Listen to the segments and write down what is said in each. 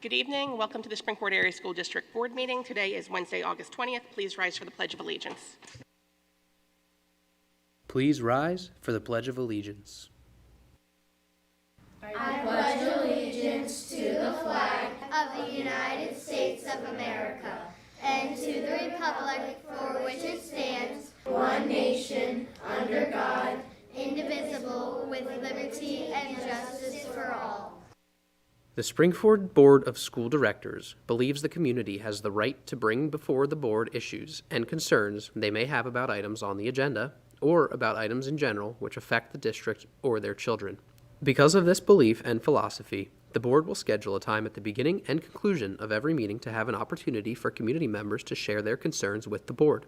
Good evening. Welcome to the Springport Area School District Board meeting. Today is Wednesday, August 20th. Please rise for the Pledge of Allegiance. Please rise for the Pledge of Allegiance. I pledge allegiance to the flag of the United States of America and to the republic for which it stands, one nation, under God, indivisible, with liberty and justice for all. The Springford Board of School Directors believes the community has the right to bring before the board issues and concerns they may have about items on the agenda or about items in general which affect the district or their children. Because of this belief and philosophy, the board will schedule a time at the beginning and conclusion of every meeting to have an opportunity for community members to share their concerns with the board.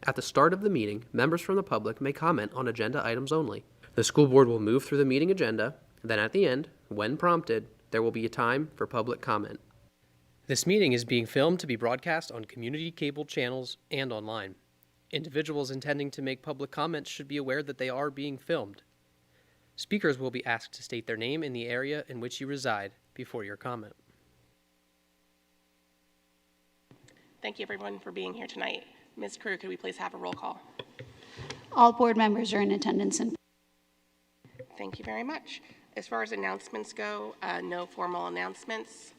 At the start of the meeting, members from the public may comment on agenda items only. The school board will move through the meeting agenda, then at the end, when prompted, there will be a time for public comment. This meeting is being filmed to be broadcast on community cable channels and online. Individuals intending to make public comments should be aware that they are being filmed. Speakers will be asked to state their name in the area in which you reside before your comment. Thank you, everyone, for being here tonight. Ms. Crew, could we please have a roll call? All board members are in attendance. Thank you very much. As far as announcements go, no formal announcements.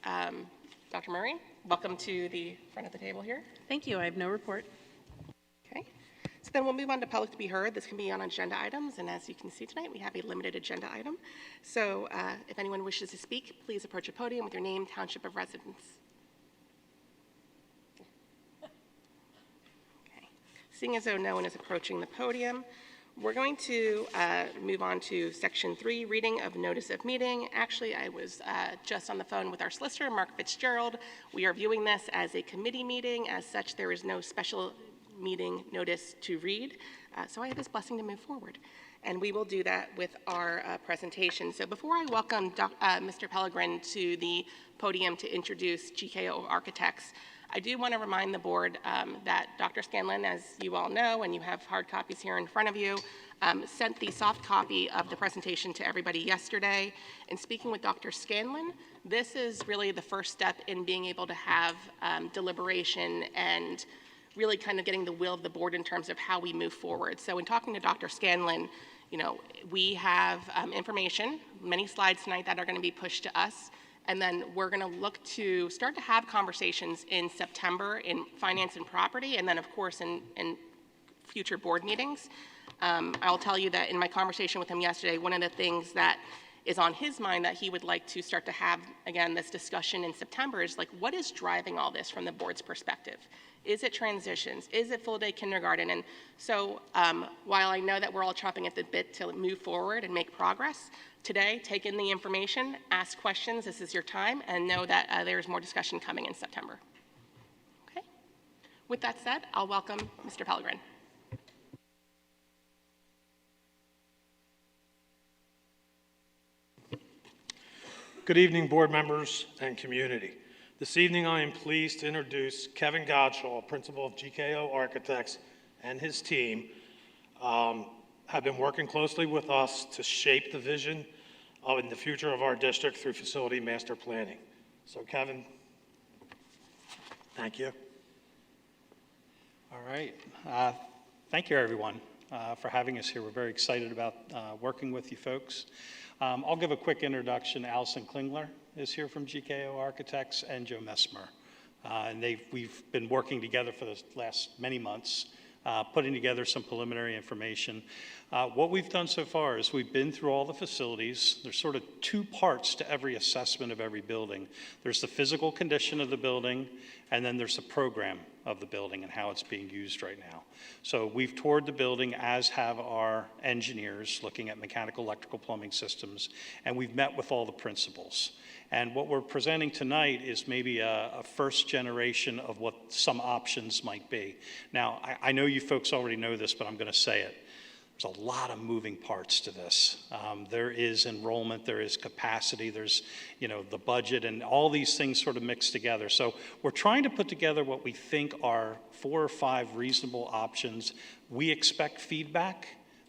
Dr. Murray, welcome to the front of the table here. Thank you. I have no report. Okay. So then we'll move on to public to be heard. This can be on agenda items, and as you can see tonight, we have a limited agenda item. So if anyone wishes to speak, please approach a podium with your name, township of residence. Okay. Seeing as though no one is approaching the podium, we're going to move on to section 3, reading of notice of meeting. Actually, I was just on the phone with our solicitor, Mark Fitzgerald. We are viewing this as a committee meeting. As such, there is no special meeting notice to read. So I have his blessing to move forward. And we will do that with our presentation. So before I welcome Mr. Pellegrin to the podium to introduce GKO Architects, I do want to remind the board that Dr. Scanlon, as you all know, and you have hard copies here in front of you, sent the soft copy of the presentation to everybody yesterday. And speaking with Dr. Scanlon, this is really the first step in being able to have deliberation and really kind of getting the will of the board in terms of how we move forward. So in talking to Dr. Scanlon, you know, we have information, many slides tonight that are going to be pushed to us. And then we're going to look to start to have conversations in September in finance and property, and then, of course, in future board meetings. I'll tell you that in my conversation with him yesterday, one of the things that is on his mind that he would like to start to have, again, this discussion in September is like, what is driving all this from the board's perspective? Is it transitions? Is it full-day kindergarten? And so while I know that we're all chomping at the bit to move forward and make progress, today, take in the information, ask questions, this is your time, and know that there's more discussion coming in September. Okay? With that said, I'll welcome Mr. Pellegrin. Good evening, board members and community. This evening, I am pleased to introduce Kevin Gottschall, principal of GKO Architects, and his team have been working closely with us to shape the vision in the future of our district through facility master planning. So Kevin, thank you. All right. Thank you, everyone, for having us here. We're very excited about working with you folks. I'll give a quick introduction. Allison Klingler is here from GKO Architects, and Joe Messmer. And we've been working together for the last many months, putting together some preliminary information. What we've done so far is we've been through all the facilities. There's sort of two parts to every assessment of every building. There's the physical condition of the building, and then there's the program of the building and how it's being used right now. So we've toured the building, as have our engineers, looking at mechanical, electrical, plumbing systems, and we've met with all the principals. And what we're presenting tonight is maybe a first generation of what some options might be. Now, I know you folks already know this, but I'm going to say it. There's a lot of moving parts to this. There is enrollment, there is capacity, there's, the budget, and all these things sort of mixed together. So we're trying to put together what we think are 4 or 5 reasonable options. We expect feedback,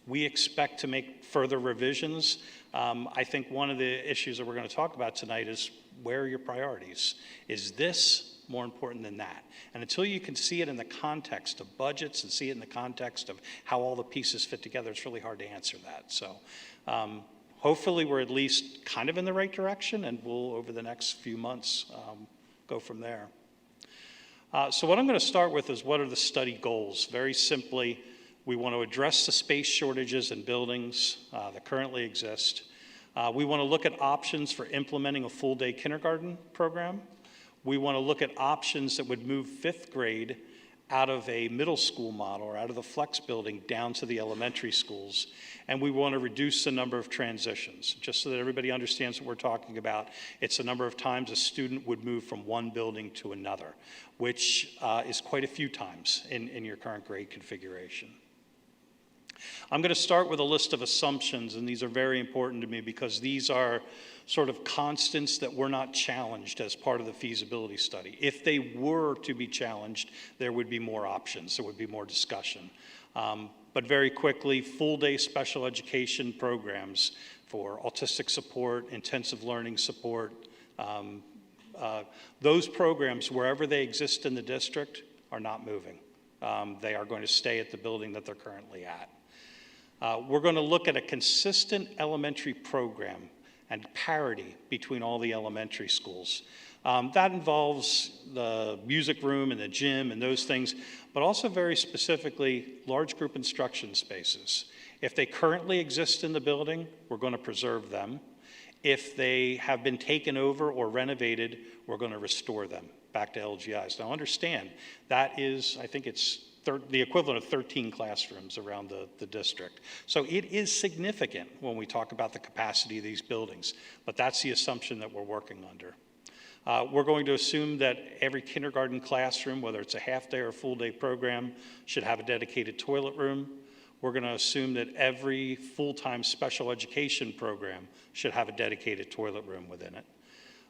We expect to make further revisions. I think one of the issues that we're going to talk about tonight is where are your priorities? Is this more important than that? And until you can see it in the context of budgets and see it in the context of how all the pieces fit together, it's really hard to answer that. So hopefully we're at least kind of in the right direction, and we'll, over the next few months, go from there. So what I'm going to start with is what are the study goals? Very simply, we want to address the space shortages in buildings that currently exist. We want to look at options for implementing a full-day kindergarten program. We want to look at options that would move 5th grade out of a middle school model or out of the flex building down to the elementary schools. And we want to reduce the number of transitions. Just so that everybody understands what we're talking about, it's the number of times a student would move from one building to another, which is quite a few times in your current grade configuration. I'm going to start with a list of assumptions, and these are very important to me because these are sort of constants that were not challenged as part of the feasibility study. If they were to be challenged, there would be more options, there would be more discussion. But very quickly, full-day special education programs for autistic support, intensive learning support, those programs, wherever they exist in the district, are not moving. They are going to stay at the building that they're currently at. We're going to look at a consistent elementary program and parity between all the elementary schools. That involves the music room and the gym and those things, but also very specifically large group instruction spaces. If they currently exist in the building, we're going to preserve them. If they have been taken over or renovated, we're going to restore them back to LGIs. Now understand, that is, I think it's the equivalent of 13 classrooms around the district. So it is significant when we talk about the capacity of these buildings, but that's the assumption that we're working under. We're going to assume that every kindergarten classroom, whether it's a half-day or full-day program, should have a dedicated toilet room. We're going to assume that every full-time special education program should have a dedicated toilet room within it.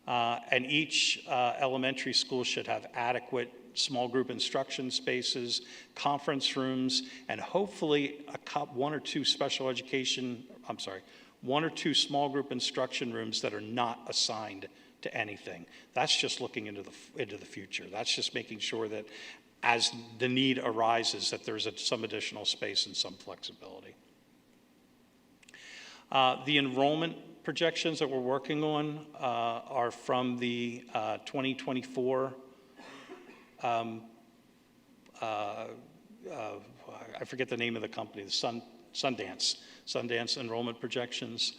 And each elementary school should have adequate small group instruction spaces, conference rooms, and hopefully one or two small group instruction rooms that are not assigned to anything. That's just looking into the future. That's just making sure that as the need arises, that there's some additional space and some flexibility. The enrollment projections that we're working on are from the 2024 I forget the name of the company, the Sundance enrollment projections.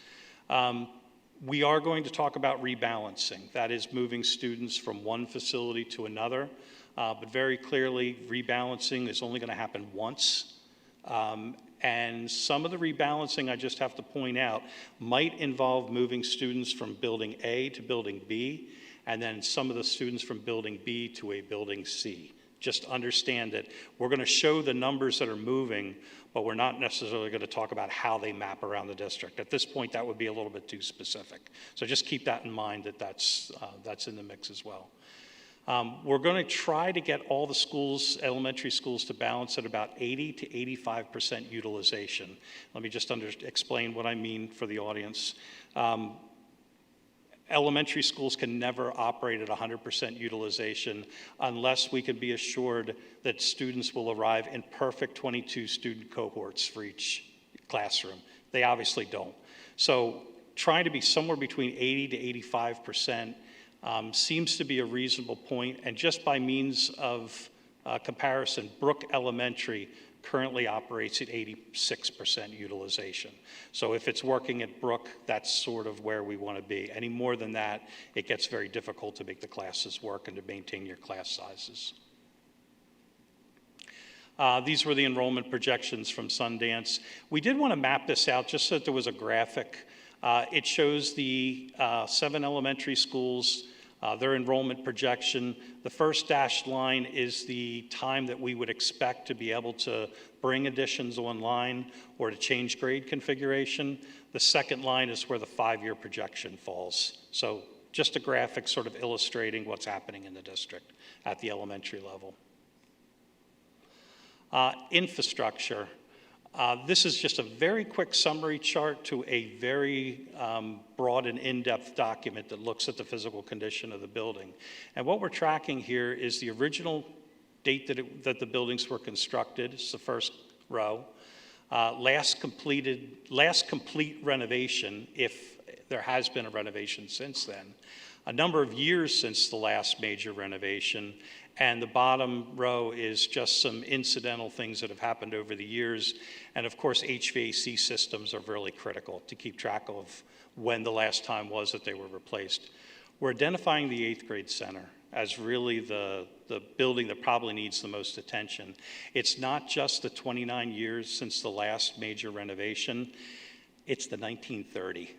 We are going to talk about rebalancing. That is moving students from one facility to another, but very clearly rebalancing is only going to happen once. And some of the rebalancing, I just have to point out, might involve moving students from building A to building B, and then some of the students from building B to a building C. Just understand that we're going to show the numbers that are moving, but we're not necessarily going to talk about how they map around the district. At this point, that would be a little bit too specific. So just keep that in mind that that's in the mix as well. We're going to try to get all the schools, elementary schools, to balance at about 80 to 85% utilization. Let me just explain what I mean for the audience. Elementary schools can never operate at 100% utilization unless we can be assured that students will arrive in perfect 22 student cohorts for each classroom. They obviously don't. So trying to be somewhere between 80 to 85% seems to be a reasonable point, and just by means of comparison, Brook Elementary currently operates at 86% utilization. So if it's working at Brook, that's sort of where we want to be. Any more than that, it gets very difficult to make the classes work and to maintain your class sizes. These were the enrollment projections from Sundance. We did want to map this out just so that there was a graphic. It shows the 7 elementary schools, their enrollment projection. The first dashed line is the time that we would expect to be able to bring additions online or to change grade configuration. The second line is where the 5-year projection falls. So just a graphic sort of illustrating what's happening in the district at the elementary level. Infrastructure. This is just a very quick summary chart to a very broad and in-depth document that looks at the physical condition of the building. And what we're tracking here is the original date that the buildings were constructed. It's the first row. Last complete renovation, if there has been a renovation since then. A number of years since the last major renovation, and the bottom row is just some incidental things that have happened over the years. And of course, HVAC systems are really critical to keep track of when the last time was that they were replaced. We're identifying the 8th grade center as really the building that probably needs the most attention. It's not just the 29 years since the last major renovation, it's the 1930.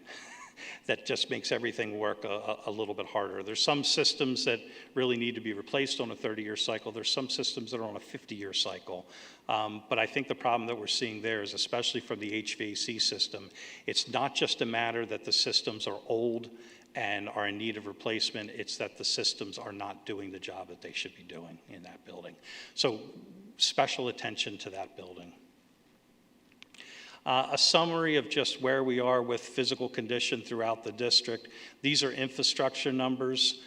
That just makes everything work a little bit harder. There's some systems that really need to be replaced on a 30-year cycle. There's some systems that are on a 50-year cycle. But I think the problem that we're seeing there is, especially from the HVAC system, it's not just a matter that the systems are old and are in need of replacement, it's that the systems are not doing the job that they should be doing in that building. So special attention to that building. A summary of just where we are with physical condition throughout the district. These are infrastructure numbers.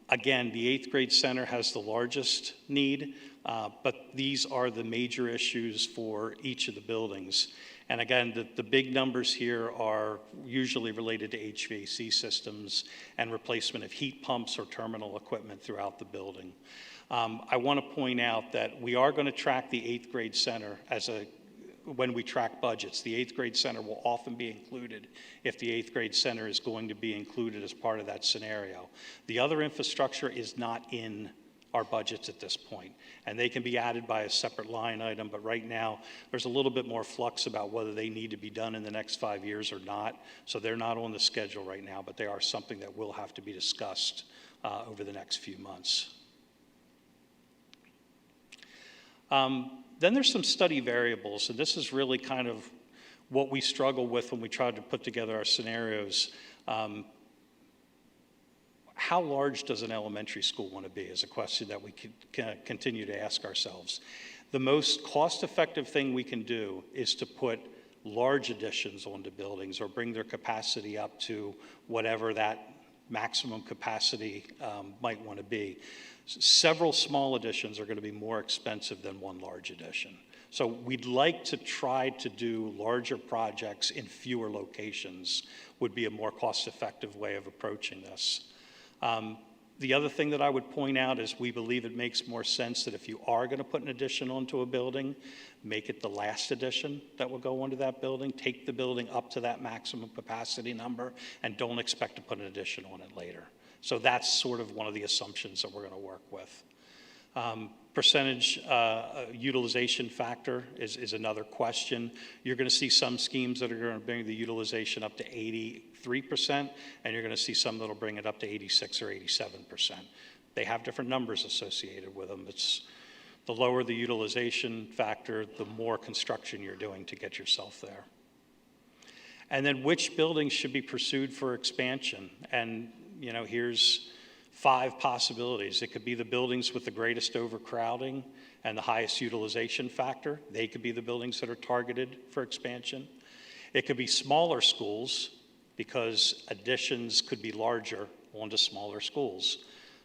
Again, the 8th grade center has the largest need, but these are the major issues for each of the buildings. And again, the big numbers here are usually related to HVAC systems and replacement of heat pumps or terminal equipment throughout the building. I want to point out that we are going to track the 8th grade center when we track budgets. The 8th grade center will often be included if the 8th grade center is going to be included as part of that scenario. The other infrastructure is not in our budgets at this point, and they can be added by a separate line item, but right now there's a little bit more flux about whether they need to be done in the next 5 years or not, so they're not on the schedule right now, but they are something that will have to be discussed over the next few months. Then there's some study variables, and this is really kind of what we struggle with when we try to put together our scenarios. How large does an elementary school want to be is a question that we can continue to ask ourselves. The most cost-effective thing we can do is to put large additions onto buildings or bring their capacity up to whatever that maximum capacity might want to be. Several small additions are going to be more expensive than one large addition. So we'd like to try to do larger projects in fewer locations would be a more cost-effective way of approaching this. The other thing that I would point out is we believe it makes more sense that if you are going to put an addition onto a building, make it the last addition that will go onto that building, take the building up to that maximum capacity number, and don't expect to put an addition on it later. So that's sort of one of the assumptions that we're going to work with. Percentage utilization factor is another question. You're going to see some schemes that are going to bring the utilization up to 83%, and you're going to see some that will bring it up to 86 or 87%. They have different numbers associated with them. It's the lower the utilization factor, the more construction you're doing to get yourself there. And then which buildings should be pursued for expansion? And you know, here's 5 possibilities. It could be the buildings with the greatest overcrowding and the highest utilization factor. They could be the buildings that are targeted for expansion. It could be smaller schools because additions could be larger onto smaller schools.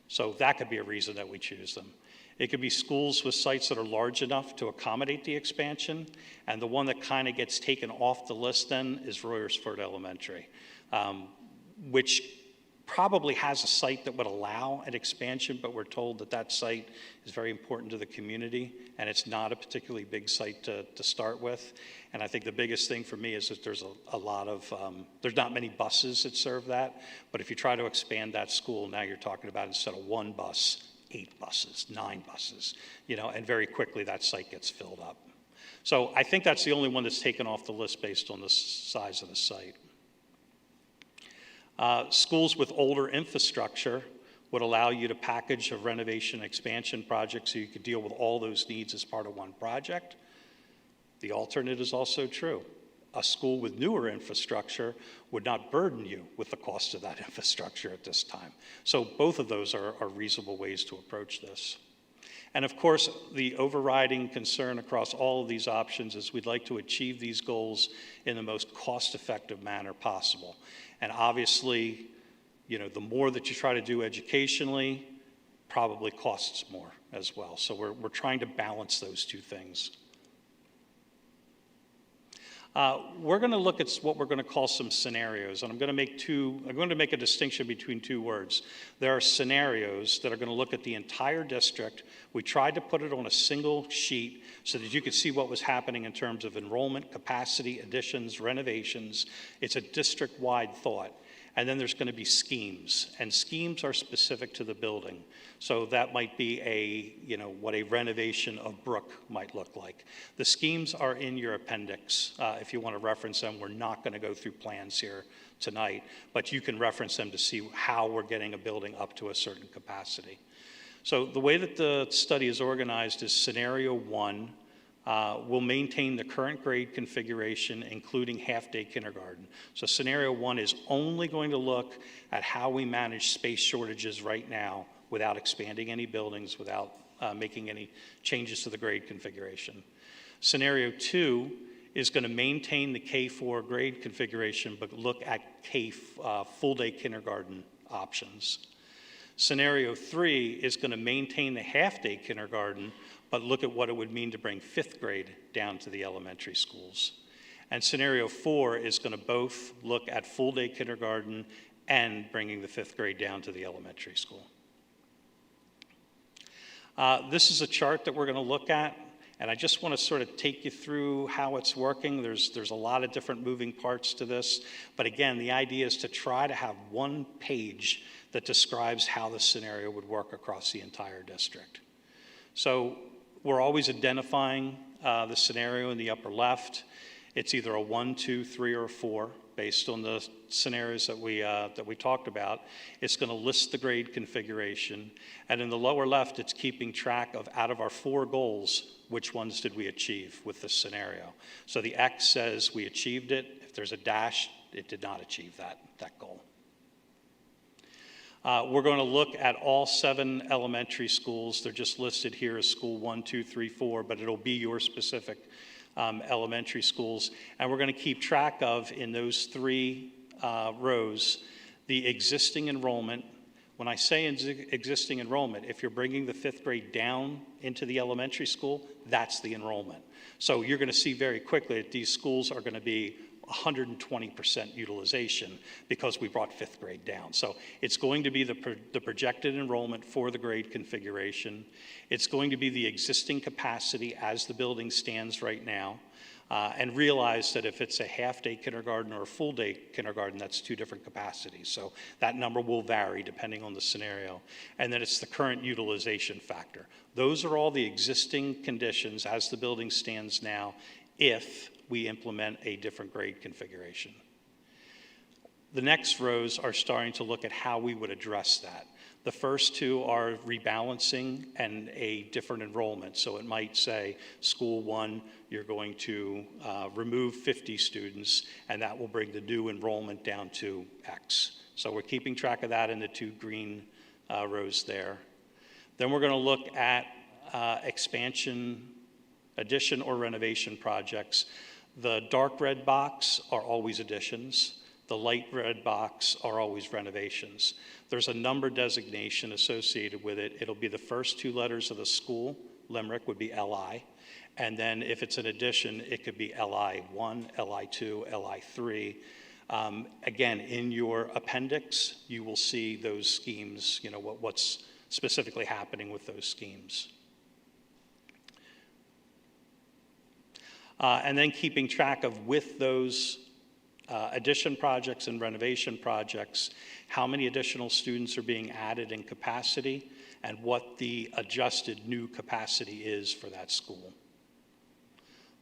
So that could be a reason that we choose them. It could be schools with sites that are large enough to accommodate the expansion. And the one that kind of gets taken off the list then is Royersford Elementary, which probably has a site that would allow an expansion, but we're told that that site is very important to the community, and it's not a particularly big site to start with. And I think the biggest thing for me is that there's a lot of, there's not many buses that serve that, but if you try to expand that school, now you're talking about instead of 1 bus, 8 buses, 9 buses, you know, and very quickly that site gets filled up. So I think that's the only one that's taken off the list based on the size of the site. Schools with older infrastructure would allow you to package a renovation expansion project so you could deal with all those needs as part of one project. The alternate is also true. A school with newer infrastructure would not burden you with the cost of that infrastructure at this time. So both of those are reasonable ways to approach this. And of course, the overriding concern across all of these options is we'd like to achieve these goals in the most cost-effective manner possible. And obviously, the more that you try to do educationally, probably costs more as well. So we're trying to balance those two things. We're going to look at what we're going to call some scenarios, and I'm going to make a distinction between two words. There are scenarios that are going to look at the entire district. We tried to put it on a single sheet so that you could see what was happening in terms of enrollment, capacity, additions, renovations. It's a district-wide thought. And then there's going to be schemes, and schemes are specific to the building. So that might be what a renovation of Brook might look like. The schemes are in your appendix. If you want to reference them, we're not going to go through plans here tonight, but you can reference them to see how we're getting a building up to a certain capacity. So the way that the study is organized is scenario 1. Will maintain the current grade configuration, including half-day kindergarten. So scenario 1 is only going to look at how we manage space shortages right now without expanding any buildings, without making any changes to the grade configuration. Scenario 2 is going to maintain the K-4 grade configuration, but look at full-day kindergarten options. Scenario 3 is going to maintain the half-day kindergarten, but look at what it would mean to bring 5th grade down to the elementary schools. And scenario 4 is going to both look at full-day kindergarten and bringing the 5th grade down to the elementary school. This is a chart that we're going to look at, and I just want to sort of take you through how it's working. There's a lot of different moving parts to this, but again, the idea is to try to have one page that describes how the scenario would work across the entire district. So we're always identifying the scenario in the upper left. It's either a 1, 2, 3, or 4 based on the scenarios that we talked about. It's going to list the grade configuration. And in the lower left, it's keeping track of, out of our 4 goals, which ones did we achieve with this scenario. So the X says we achieved it. If there's a dash, it did not achieve that goal. We're going to look at all 7 elementary schools. They're just listed here as school 1, 2, 3, 4, but it'll be your specific elementary schools. And we're going to keep track of, in those 3 rows, the existing enrollment. When I say existing enrollment, if you're bringing the 5th grade down into the elementary school, that's the enrollment. So you're going to see very quickly that these schools are going to be 120% utilization because we brought 5th grade down. So it's going to be the projected enrollment for the grade configuration. It's going to be the existing capacity as the building stands right now. And realize that if it's a half-day kindergarten or a full-day kindergarten, that's 2 different capacities. So that number will vary depending on the scenario. And then it's the current utilization factor. Those are all the existing conditions as the building stands now if we implement a different grade configuration. The next rows are starting to look at how we would address that. The first 2 are rebalancing and a different enrollment. So it might say, school 1, you're going to remove 50 students, and that will bring the new enrollment down to X. So we're keeping track of that in the 2 green rows there. Then we're going to look at expansion, addition, or renovation projects. The dark red box are always additions. The light red box are always renovations. There's a number designation associated with it. It'll be the first 2 letters of the school. Limerick would be LI. And then if it's an addition, it could be LI1, LI2, LI3. Again, in your appendix, you will see those schemes, what's specifically happening with those schemes. And then keeping track of, with those addition projects and renovation projects, how many additional students are being added in capacity and what the adjusted new capacity is for that school.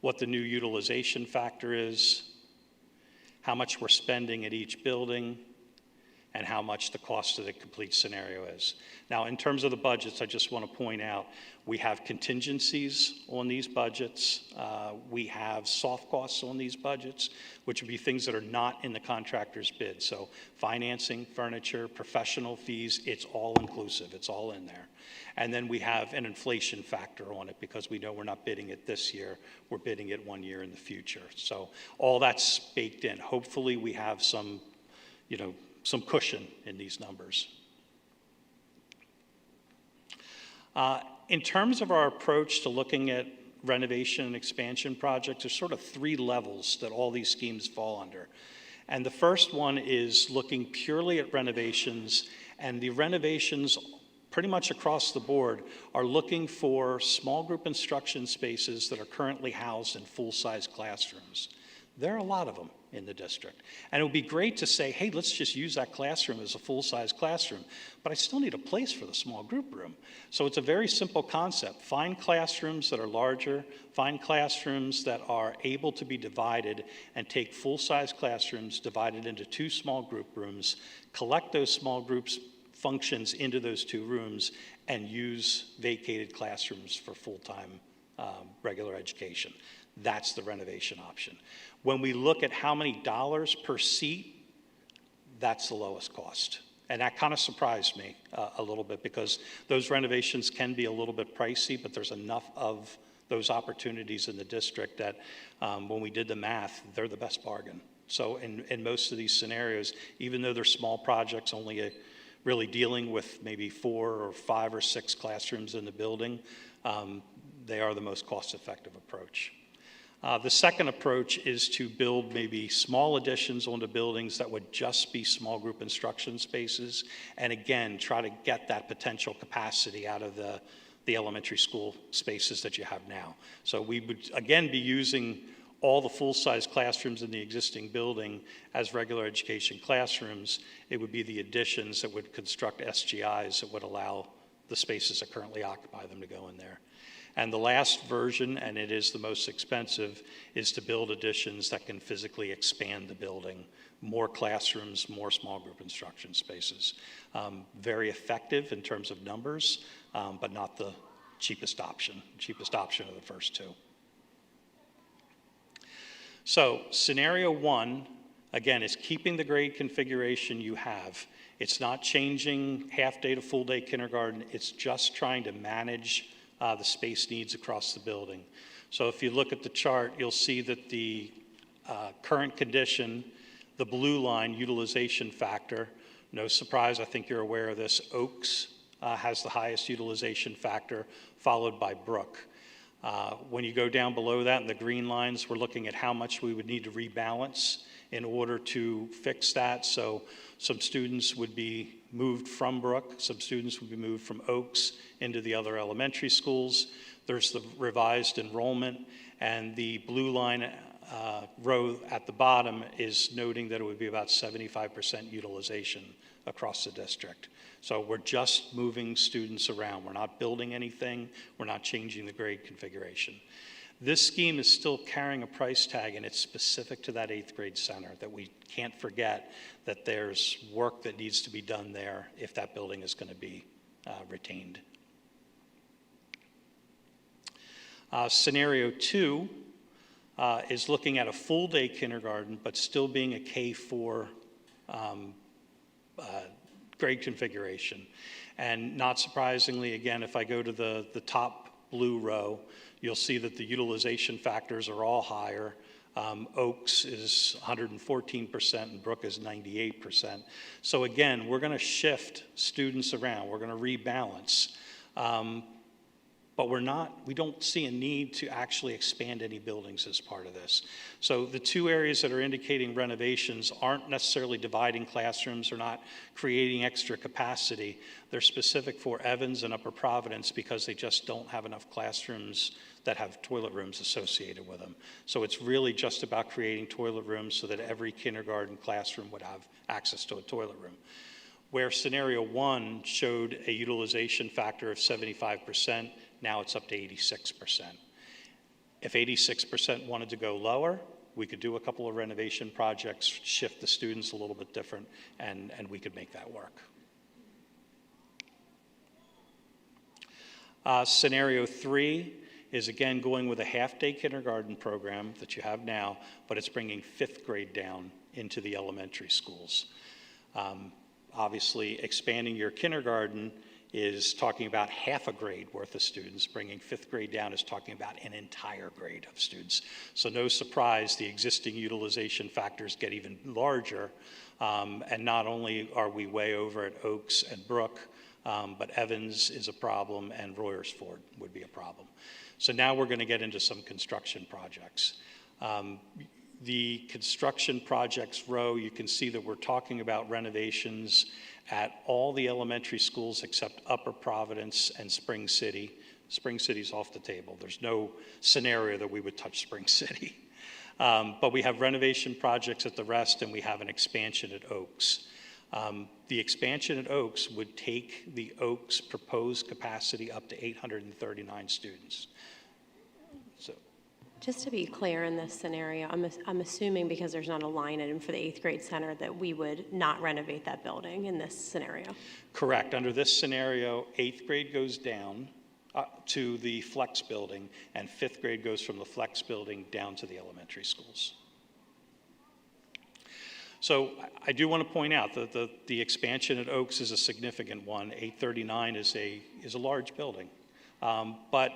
What the new utilization factor is, how much we're spending at each building, and how much the cost of the complete scenario is. Now, in terms of the budgets, I just want to point out, we have contingencies on these budgets. We have soft costs on these budgets, which would be things that are not in the contractor's bid. So financing, furniture, professional fees, it's all inclusive, it's all in there. And then we have an inflation factor on it because we know we're not bidding it this year, we're bidding it 1 year in the future. So all that's baked in. Hopefully we have some, some cushion in these numbers. In terms of our approach to looking at renovation and expansion projects, there's sort of 3 levels that all these schemes fall under. And the first one is looking purely at renovations, and the renovations pretty much across the board are looking for small group instruction spaces that are currently housed in full-size classrooms. There are a lot of them in the district. And it would be great to say, hey, let's just use that classroom as a full-size classroom, but I still need a place for the small group room. So it's a very simple concept. Find classrooms that are larger, find classrooms that are able to be divided, and take full-size classrooms divided into 2 small group rooms, collect those small groups functions into those 2 rooms, and use vacated classrooms for full-time regular education. That's the renovation option. When we look at how many dollars per seat, that's the lowest cost. And that kind of surprised me a little bit, because those renovations can be a little bit pricey, but there's enough of those opportunities in the district that when we did the math, they're the best bargain. So in most of these scenarios, even though they're small projects, only really dealing with maybe 4 or 5 or 6 classrooms in the building, they are the most cost-effective approach. The second approach is to build maybe small additions onto buildings that would just be small group instruction spaces, and again, try to get that potential capacity out of the elementary school spaces that you have now. So we would, again, be using all the full-size classrooms in the existing building as regular education classrooms. It would be the additions that would construct SGIs that would allow the spaces that currently occupy them to go in there. And the last version, and it is the most expensive, is to build additions that can physically expand the building. More classrooms, more small group instruction spaces. Very effective in terms of numbers, but not the cheapest option. Cheapest option are the first 2. So scenario 1, again, is keeping the grade configuration you have. It's not changing half-day to full-day kindergarten. It's just trying to manage the space needs across the building. So if you look at the chart, you'll see that the current condition, the blue line, utilization factor, no surprise, I think you're aware of this, Oaks has the highest utilization factor, followed by Brook. When you go down below that in the green lines, we're looking at how much we would need to rebalance in order to fix that. So some students would be moved from Brook, some students would be moved from Oaks into the other elementary schools. There's the revised enrollment, and the blue line row at the bottom is noting that it would be about 75% utilization across the district. So we're just moving students around. We're not building anything. We're not changing the grade configuration. This scheme is still carrying a price tag, and it's specific to that 8th grade center, that we can't forget that there's work that needs to be done there if that building is going to be retained. Scenario 2 is looking at a full-day kindergarten, but still being a K-4 grade configuration. And not surprisingly, again, if I go to the top blue row, you'll see that the utilization factors are all higher. Oaks is 114% and Brook is 98%. So again, we're going to shift students around. We're going to rebalance. But we don't see a need to actually expand any buildings as part of this. So the 2 areas that are indicating renovations aren't necessarily dividing classrooms or not creating extra capacity. They're specific for Evans and Upper Providence because they just don't have enough classrooms that have toilet rooms associated with them. So it's really just about creating toilet rooms so that every kindergarten classroom would have access to a toilet room. Where scenario 1 showed a utilization factor of 75%, now it's up to 86%. If 86% wanted to go lower, we could do a couple of renovation projects, shift the students a little bit different, and we could make that work. Scenario 3 is again going with a half-day kindergarten program that you have now, but it's bringing 5th grade down into the elementary schools. Obviously, expanding your kindergarten is talking about half a grade worth of students. Bringing 5th grade down is talking about an entire grade of students. So no surprise, the existing utilization factors get even larger. And not only are we way over at Oaks and Brook, but Evans is a problem and Royersford would be a problem. So now we're going to get into some construction projects. The construction projects row, you can see that we're talking about renovations at all the elementary schools except Upper Providence and Spring City. Spring City's off the table. There's no scenario that we would touch Spring City. But we have renovation projects at the rest, and we have an expansion at Oaks. The expansion at Oaks would take the Oaks proposed capacity up to 839 students. So, just to be clear in this scenario, I'm assuming because there's not a line item for the 8th grade center that we would not renovate that building in this scenario. Correct. Under this scenario, 8th grade goes down to the flex building, and 5th grade goes from the flex building down to the elementary schools. So I do want to point out that the expansion at Oaks is a significant one. 839 is a large building. But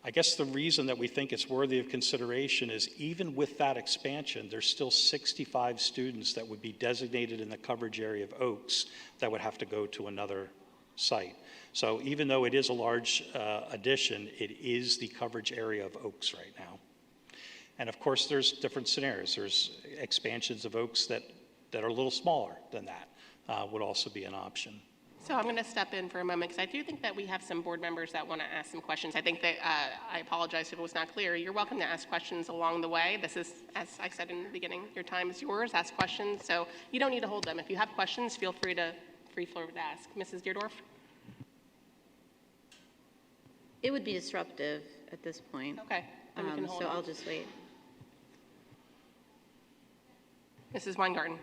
I guess the reason that we think it's worthy of consideration is even with that expansion, there's still 65 students that would be designated in the coverage area of Oaks that would have to go to another site. So even though it is a large addition, it is the coverage area of Oaks right now. And of course, there's different scenarios. There's expansions of Oaks that are a little smaller than that would also be an option. So I'm going to step in for a moment because I do think that we have some board members that want to ask some questions. I think that, I apologize if it was not clear. You're welcome to ask questions along the way. This is, as I said in the beginning, your time is yours. Ask questions. So you don't need to hold them. If you have questions, feel free to ask. Mrs. Deerdorf? It would be disruptive at this point. Okay. Then we can hold So on. I'll just wait. Mrs. Weingarten?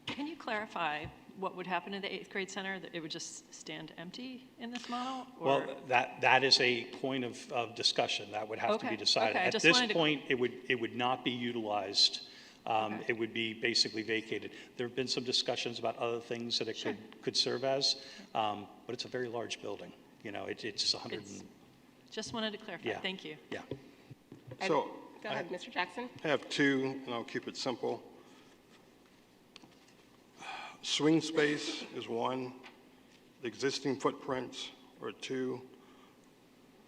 Can you clarify what would happen to the 8th grade center? That it would just stand empty in this model? Or? Well, that is a point of discussion. That would have to be decided. Okay. At this point, it would not be utilized. It would be basically vacated. There have been some discussions about other things that it could serve as, but it's a very large building. You know, it's 100. Just wanted to clarify. Yeah. Thank you. Yeah. So Go ahead, Mr. Jackson. I have two, and I'll keep it simple. Swing space is one, the existing footprints are two,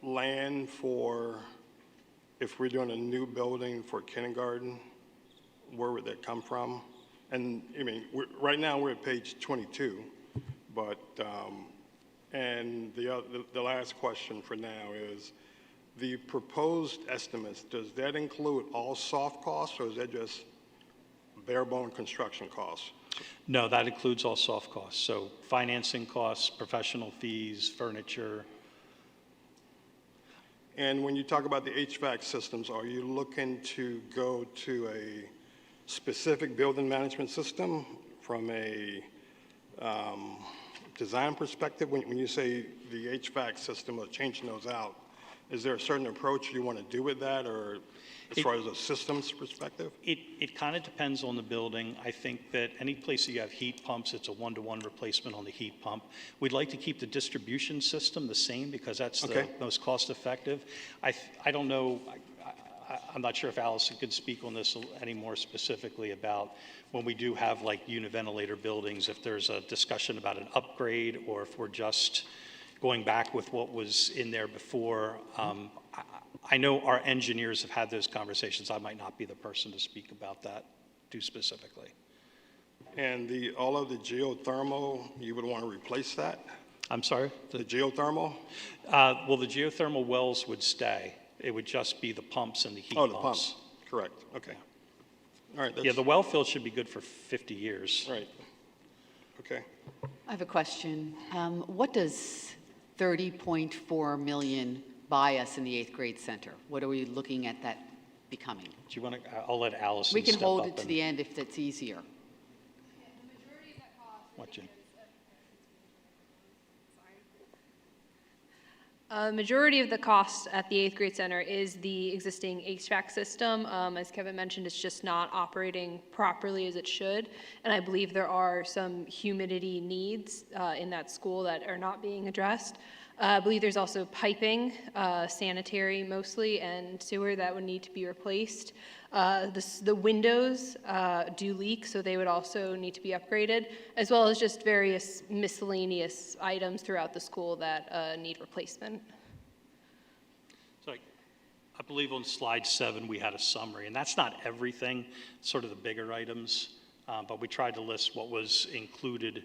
land for, if we're doing a new building for kindergarten, where would that come from? And I mean, right now we're at page 22, but, and the last question for now is, the proposed estimates, does that include all soft costs, or is that just bare bone construction costs? No, that includes all soft costs. So financing costs, professional fees, furniture. And when you talk about the HVAC systems, are you looking to go to a specific building management system from a design perspective? When you say the HVAC system or changing those out, is there a certain approach you want to do with that, or as far as a systems perspective? It kind of depends on the building. I think that any place that you have heat pumps, it's a one-to-one replacement on the heat pump. We'd like to keep the distribution system the same because that's the most cost-effective. I don't know, I'm not sure if Allison could speak on this any more specifically about when we do have like univentilator buildings, if there's a discussion about an upgrade or if we're just going back with what was in there before. I know our engineers have had those conversations. I might not be the person to speak about that too specifically. And all of the geothermal, you would want to replace that? I'm sorry? The geothermal? Well, the geothermal wells would stay. It would just be the pumps and the heat pumps. Oh, the pumps, correct, okay. All right. Yeah, the well field should be good for 50 years. Right, okay. I have a question. What does 30.4 million buy us in the 8th grade center? What are we looking at that becoming? Do you want to, I'll let Allison We can step hold up it to and- the end if that's easier. What, Jim? Majority of the cost at the 8th grade center is the existing HVAC system. As Kevin mentioned, it's just not operating properly as it should. And I believe there are some humidity needs in that school that are not being addressed. I believe there's also piping, sanitary mostly, and sewer that would need to be replaced. The windows do leak, so they would also need to be upgraded, as well as just various miscellaneous items throughout the school that need replacement. So I believe on slide 7, we had a summary, and that's not everything, sort of the bigger items, but we tried to list what was included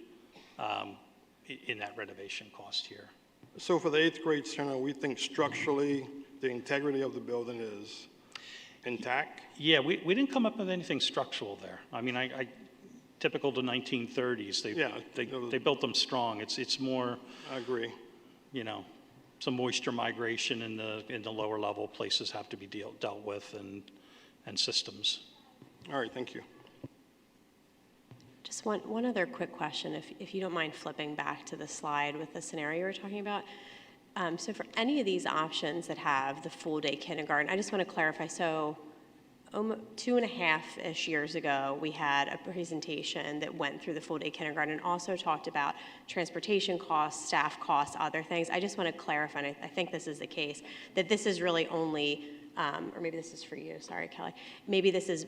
in that renovation cost here. So for the 8th grade center, we think structurally, the integrity of the building is intact? Yeah, we didn't come up with anything structural there. I mean, I typical to 1930s. They built them strong. It's more. I agree. You know, some moisture migration in the lower level places have to be dealt with, and systems. All right, thank you. Just one other quick question, if you don't mind flipping back to the slide with the scenario we're talking about. So for any of these options that have the full day kindergarten, I just want to clarify. So 2.5-ish years ago, we had a presentation that went through the full day kindergarten and also talked about transportation costs, staff costs, other things. I just want to clarify, and I think this is the case, that this is really only or maybe this is for you, sorry, Kelly. Maybe this is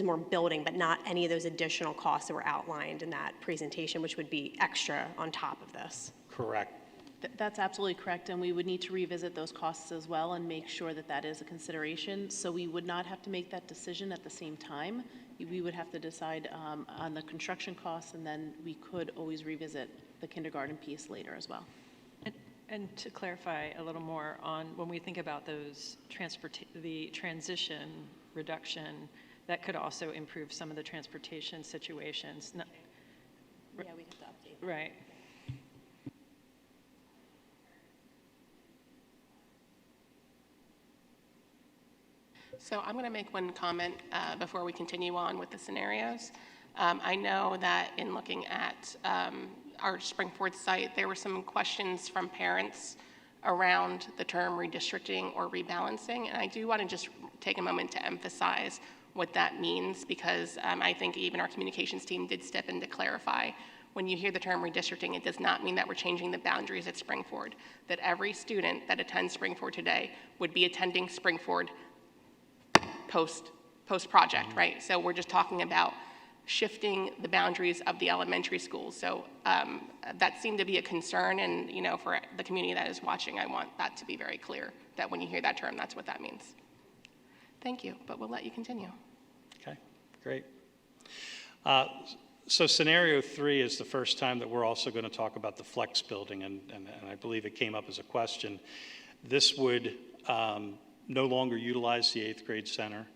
more building, but not any of those additional costs that were outlined in that presentation, which would be extra on top of this. Correct. That's absolutely correct, and we would need to revisit those costs as well and make sure that that is a consideration. So we would not have to make that decision at the same time. We would have to decide on the construction costs, and then we could always revisit the kindergarten piece later as well. And to clarify a little more on when we think about those the transition reduction, that could also improve some of the transportation situations. Yeah, we have to update. Right. So I'm going to make one comment before we continue on with the scenarios. I know that in looking at our Springford site, there were some questions from parents around the term redistricting or rebalancing, and I do want to just take a moment to emphasize what that means, because I think even our communications team did step in to clarify. When you hear the term redistricting, it does not mean that we're changing the boundaries at Springford, that every student that attends Springford today would be attending Springford post-project, right? So we're just talking about shifting the boundaries of the elementary schools. So that seemed to be a concern, and for the community that is watching, I want that to be very clear, that when you hear that term, that's what that means. Thank you, but we'll let you continue. Okay, great. So scenario 3 is the first time that we're also going to talk about the flex building, and I believe it came up as a question. This would no longer utilize the 8th grade center.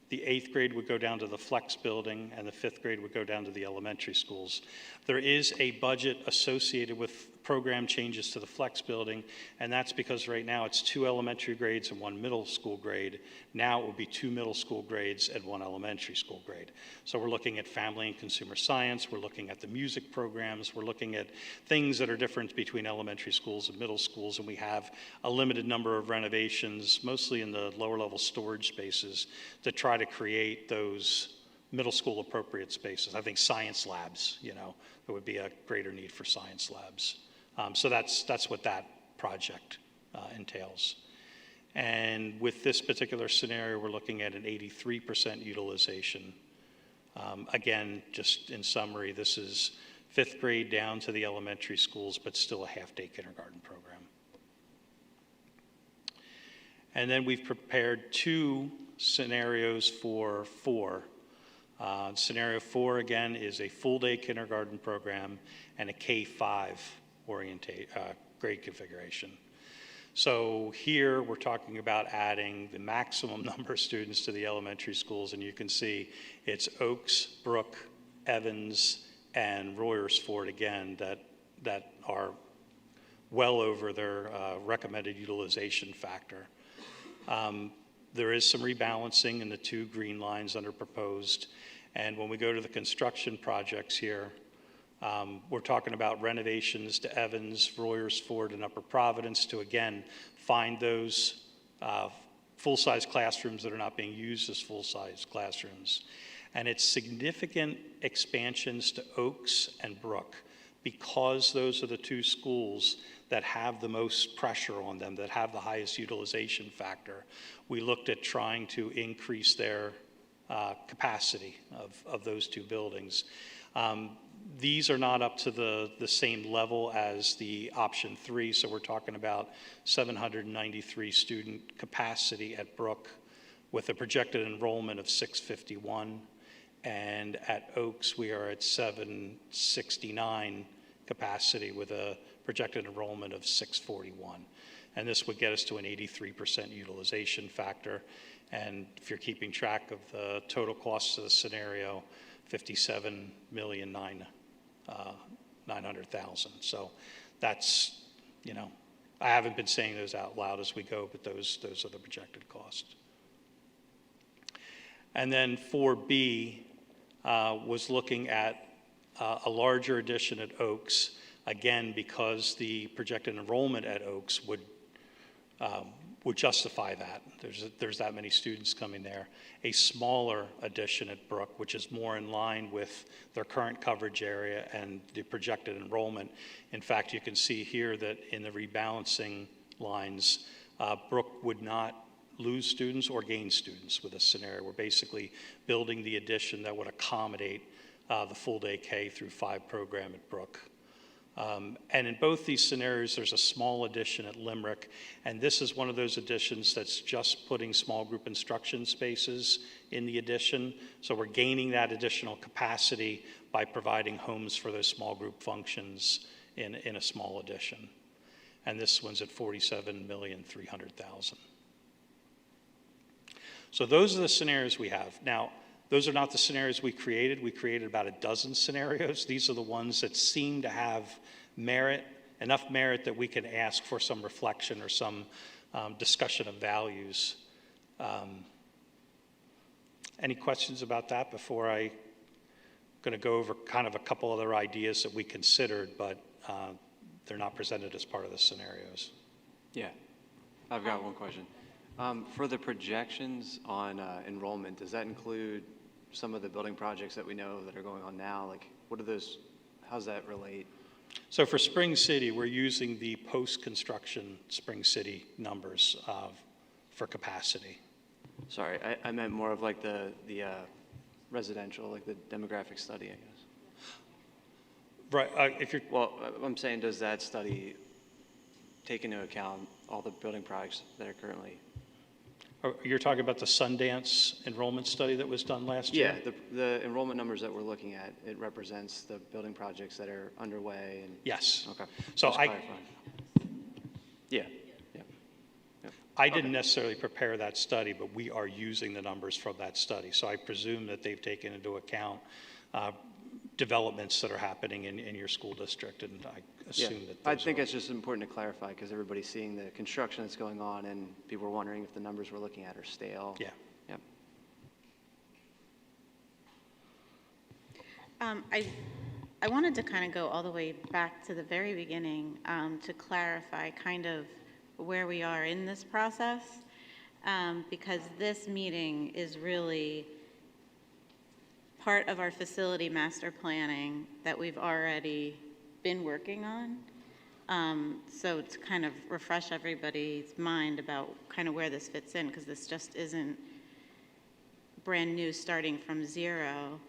The 8th grade would go down to the flex building, and the 5th grade would go down to the elementary schools. There is a budget associated with program changes to the flex building, and that's because right now it's 2 elementary grades and 1 middle school grade. Now it will be 2 middle school grades and 1 elementary school grade. So we're looking at family and consumer science, we're looking at the music programs, we're looking at things that are different between elementary schools and middle schools, and we have a limited number of renovations, mostly in the lower level storage spaces, to try to create those middle school appropriate spaces. I think science labs, there would be a greater need for science labs. So that's what that project entails. And with this particular scenario, we're looking at an 83% utilization. Again, just in summary, this is 5th grade down to the elementary schools, but still a half-day kindergarten program. And then we've prepared 2 scenarios for 4. Scenario 4, again, is a full-day kindergarten program and a K-5 grade configuration. So here we're talking about adding the maximum number of students to the elementary schools, and you can see it's Oaks, Brook, Evans, and Royersford again that are well over their recommended utilization factor. There is some rebalancing in the 2 green lines that are proposed. And when we go to the construction projects here, we're talking about renovations to Evans, Royersford, and Upper Providence to, again, find those full-size classrooms that are not being used as full-size classrooms. And it's significant expansions to Oaks and Brook, because those are the 2 schools that have the most pressure on them, that have the highest utilization factor. We looked at trying to increase their capacity of those 2 buildings. These are not up to the same level as the option 3, so we're talking about 793 student capacity at Brook with a projected enrollment of 651, and at Oaks we are at 769 capacity with a projected enrollment of 641. And this would get us to an 83% utilization factor. And if you're keeping track of the total costs of the scenario, $57,900,000. So that's, I haven't been saying those out loud as we go, but those are the projected costs. And then 4B was looking at a larger addition at Oaks, again, because the projected enrollment at Oaks would justify that. There's that many students coming there. A smaller addition at Brook, which is more in line with their current coverage area and the projected enrollment. In fact, you can see here that in the rebalancing lines, Brook would not lose students or gain students with this scenario. We're basically building the addition that would accommodate the full-day K through 5 program at Brook. And in both these scenarios, there's a small addition at Limerick, and this is one of those additions that's just putting small group instruction spaces in the addition. So we're gaining that additional capacity by providing homes for those small group functions in a small addition. And this one's at $47,300,000. So those are the scenarios we have. Now, those are not the scenarios we created. We created about a dozen scenarios. These are the ones that seem to have merit, enough merit that we can ask for some reflection or some discussion of values. Any questions about that before I'm going to go over kind of a couple other ideas that we considered, but they're not presented as part of the scenarios? Yeah, I've got one question. For the projections on enrollment, does that include some of the building projects that we know that are going on now? Like, what are those, how does that relate? So for Spring City, we're using the post-construction Spring City numbers for capacity. Sorry, I meant more of like the residential, like the demographic study, I guess. Right, Well, I'm saying, does that study take into account all the building projects that are currently? You're talking about the Sundance enrollment study that was done last year? Yeah, the enrollment numbers that we're looking at, it represents the building projects that are underway. And Yes. Okay. So Yeah. I didn't necessarily prepare that study, but we are using the numbers from that study. So I presume that they've taken into account developments that are happening in your school district, and I assume that I think it's just important to clarify because everybody's seeing the construction that's going on, and people are wondering if the numbers we're looking at are stale. Yeah. Yep. I wanted to kind of go all the way back to the very beginning to clarify kind of where we are in this process, because this meeting is really part of our facility master planning that we've already been working on. So to kind of refresh everybody's mind about kind of where this fits in, because this just isn't brand new starting from zero.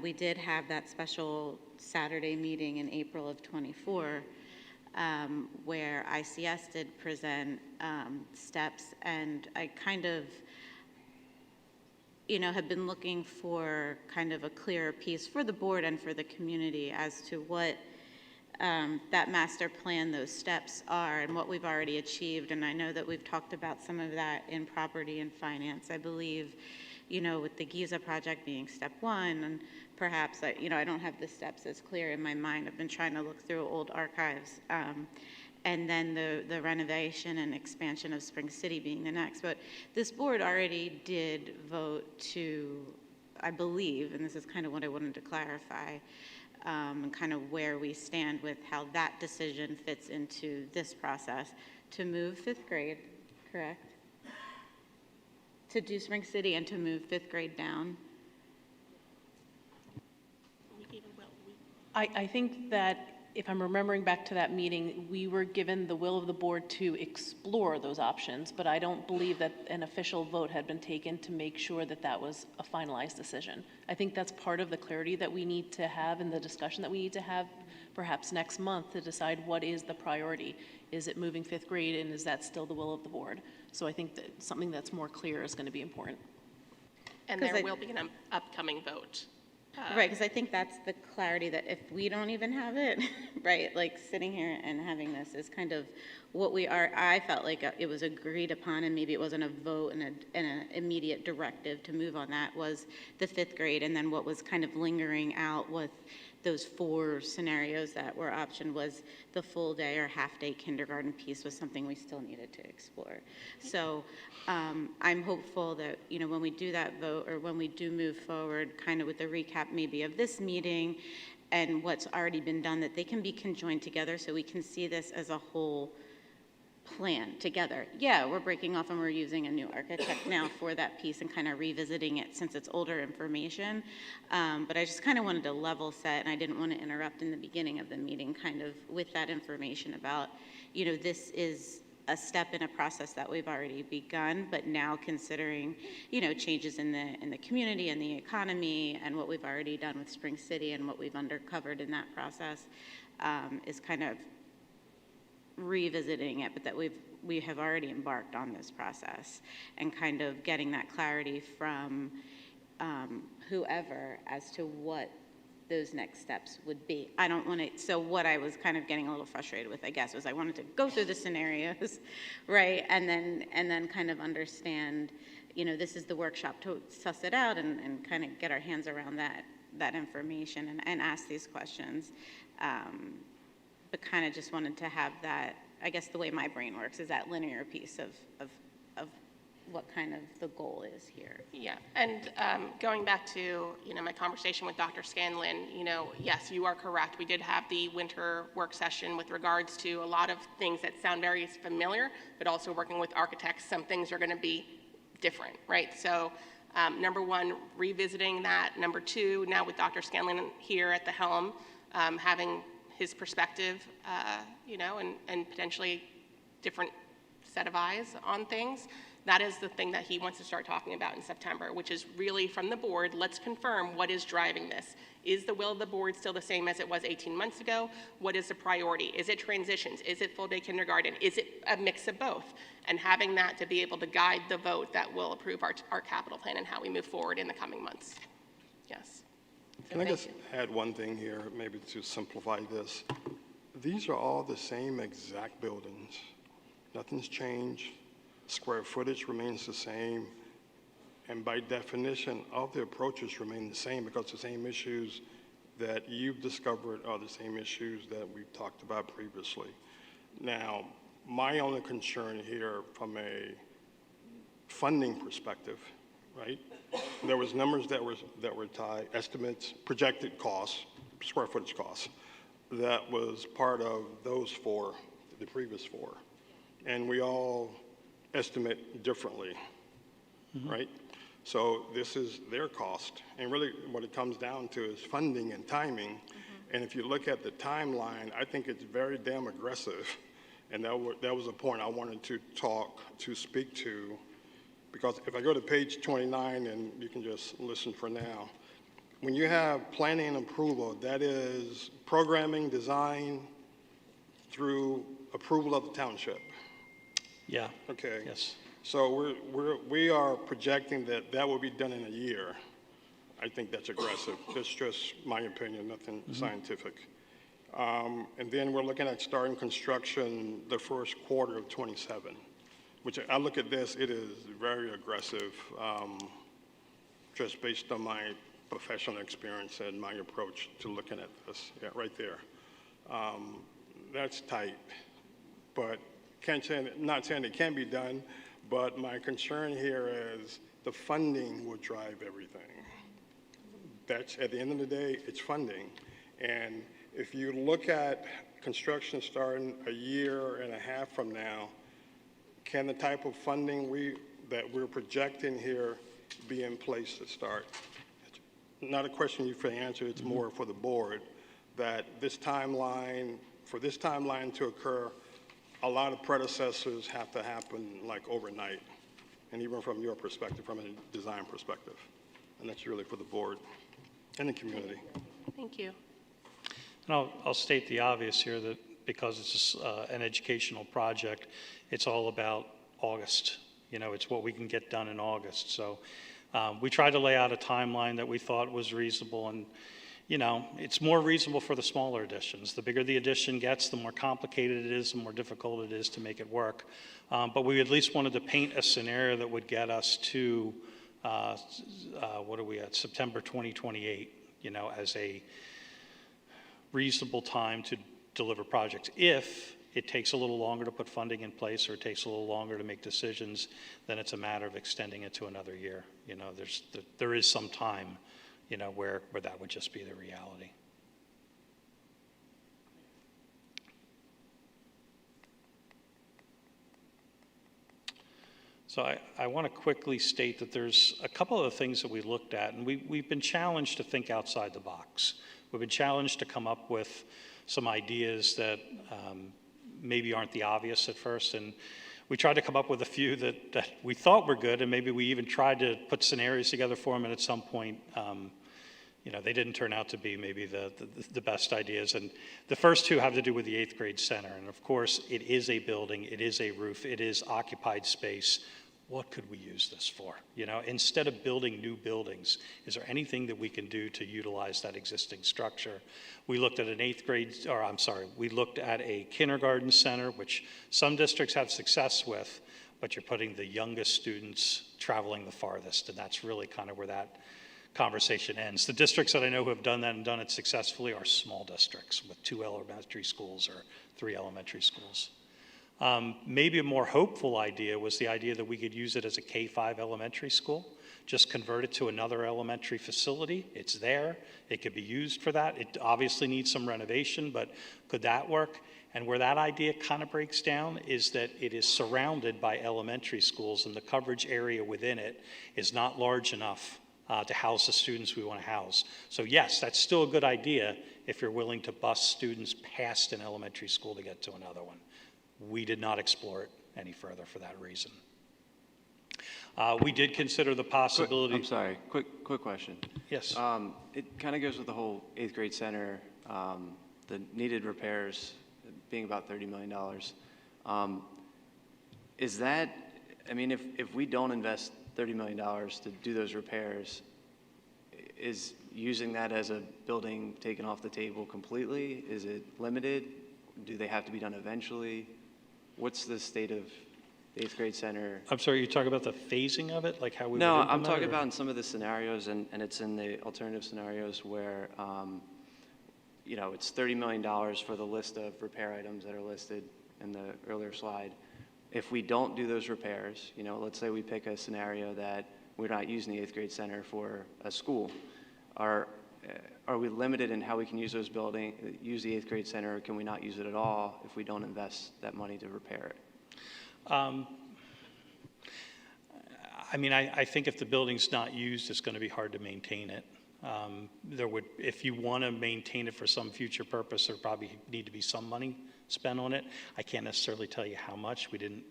We did have that special Saturday meeting in April of '24 where ICS did present steps, and I kind of have been looking for kind of a clearer piece for the board and for the community as to what that master plan, those steps are, and what we've already achieved. And I know that we've talked about some of that in property and finance. I believe, with the Giza project being step one, and perhaps, I don't have the steps as clear in my mind. I've been trying to look through old archives. and then the renovation and expansion of Spring City being the next. But this board already did vote to, I believe, and this is kind of what I wanted to clarify, and kind of where we stand with how that decision fits into this process, to move 5th grade, correct? To do Spring City and to move 5th grade down. I think that if I'm remembering back to that meeting, we were given the will of the board to explore those options, but I don't believe that an official vote had been taken to make sure that that was a finalized decision. I think that's part of the clarity that we need to have and the discussion that we need to have perhaps next month to decide what is the priority. Is it moving 5th grade, and is that still the will of the board? So I think that something that's more clear is going to be important. And there will be an upcoming vote. Right, because I think that's the clarity that if we don't even have it, right, like sitting here and having this is kind of what we are. I felt like it was agreed upon, and maybe it wasn't a vote and an immediate directive to move on that, was the 5th grade. And then what was kind of lingering out with those 4 scenarios that were optioned was the full day or half day kindergarten piece was something we still needed to explore. So I'm hopeful that, you know, when we do that vote, or when we do move forward, kind of with the recap maybe of this meeting and what's already been done, that they can be conjoined together so we can see this as a whole plan together. Yeah, we're breaking off and we're using a new architect now for that piece and kind of revisiting it since it's older information. But I just kind of wanted to level set, and I didn't want to interrupt in the beginning of the meeting kind of with that information about, you know, this is a step in a process that we've already begun, but now considering, you know, changes in the community and the economy and what we've already done with Spring City and what we've uncovered in that process, is kind of revisiting it, but that we have already embarked on this process and kind of getting that clarity from whoever as to what those next steps would be. I don't want to, so what I was kind of getting a little frustrated with, I guess, was I wanted to go through the scenarios, right, and then kind of understand, you know, this is the workshop to suss it out and kind of get our hands around that information and ask these questions. But kind of just wanted to have that, I guess the way my brain works is that linear piece of what kind of the goal is here. Yeah, and going back to, you know, my conversation with Dr. Scanlon, you know, yes, you are correct. We did have the winter work session with regards to a lot of things that sound very familiar, but also working with architects, some things are going to be different, right? So number one, revisiting that. Number two, now with Dr. Scanlon here at the helm, having his perspective, you know, and potentially different set of eyes on things. That is the thing that he wants to start talking about in September, which is really from the board, let's confirm what is driving this. Is the will of the board still the same as it was 18 months ago? What is the priority? Is it transitions? Is it full day kindergarten? Is it a mix of both? And having that to be able to guide the vote that will approve our capital plan and how we move forward in the coming months. Yes. Can I just add one thing here, maybe to simplify this? These are all the same exact buildings. Nothing's changed. Square footage remains the same. And by definition, all the approaches remain the same because the same issues that you've discovered are the same issues that we've talked about previously. Now, my only concern here from a funding perspective, right? There was numbers that were tied, estimates, projected costs, square footage costs, that was part of those 4, the previous 4. And we all estimate differently, right? So this is their cost. And really what it comes down to is funding and timing. And if you look at the timeline, I think it's very damn aggressive. And that was a point I wanted to speak to, because if I go to page 29, and you can just listen for now, when you have planning and approval, that is programming, design, through approval of the township. Yeah. Okay. Yes. So we are projecting that will be done in a year. I think that's aggressive. That's just my opinion, nothing scientific. And then we're looking at starting construction the first quarter of 27, which I look at this, it is very aggressive, just based on my professional experience and my approach to looking at this. Yeah, right there. That's tight. but not saying it can't be done, but my concern here is the funding will drive everything. That's, at the end of the day, it's funding. And if you look at construction starting a year and a half from now, can the type of funding that we're projecting here be in place to start? Not a question you for answer, it's more for the board, that this timeline, for this timeline to occur, a lot of predecessors have to happen like overnight, and even from your perspective, from a design perspective. And that's really for the board and the community. Thank you. And I'll state the obvious here that because it's an educational project, it's all about August. You know, it's what we can get done in August. So we tried to lay out a timeline that we thought was reasonable, and you know, it's more reasonable for the smaller additions. The bigger the addition gets, the more complicated it is, the more difficult it is to make it work. But we at least wanted to paint a scenario that would get us to, what are we at, September 2028, you know, as a reasonable time to deliver projects. If it takes a little longer to put funding in place or it takes a little longer to make decisions, then it's a matter of extending it to another year. You know, there is some time, you know, where that would just be the reality. So I want to quickly state that there's a couple of things that we looked at, and we've been challenged to think outside the box. We've been challenged to come up with some ideas that maybe aren't the obvious at first, and we tried to come up with a few that we thought were good, and maybe we even tried to put scenarios together for them, and at some point, you know, they didn't turn out to be maybe the best ideas. And the first two have to do with the 8th grade center. And of course, it is a building, it is a roof, it is occupied space. What could we use this for? You know, instead of building new buildings, is there anything that we can do to utilize that existing structure? We looked at an 8th grade, or I'm sorry, we looked at a kindergarten center, which some districts have success with, but you're putting the youngest students traveling the farthest, and that's really kind of where that conversation ends. The districts that I know who have done that and done it successfully are small districts with 2 elementary schools or 3 elementary schools. Maybe a more hopeful idea was the idea that we could use it as a K-5 elementary school, just convert it to another elementary facility. It's there, it could be used for that. It obviously needs some renovation, but could that work? And where that idea kind of breaks down is that it is surrounded by elementary schools, and the coverage area within it is not large enough to house the students we want to house. So yes, that's still a good idea if you're willing to bus students past an elementary school to get to another one. We did not explore it any further for that reason. We did consider the possibility. I'm sorry, quick question. Yes. It kind of goes with the whole 8th grade center, the needed repairs being about $30 million. Is that, I mean, if we don't invest $30 million to do those repairs, is using that as a building taken off the table completely? Is it limited? Do they have to be done eventually? What's the state of the 8th grade center? I'm sorry, you talk about the phasing of it, like how we No, would I'm implement talking it, or? about in some of the scenarios, and it's in the alternative scenarios where, you know, it's $30 million for the list of repair items that are listed in the earlier slide. If we don't do those repairs, you know, let's say we pick a scenario that we're not using the 8th grade center for a school, are we limited in how we can use use the 8th grade center, or can we not use it at all if we don't invest that money to repair it? I mean, I think if the building's not used, it's going to be hard to maintain it. If you want to maintain it for some future purpose, there probably need to be some money spent on it. I can't necessarily tell you how much. We didn't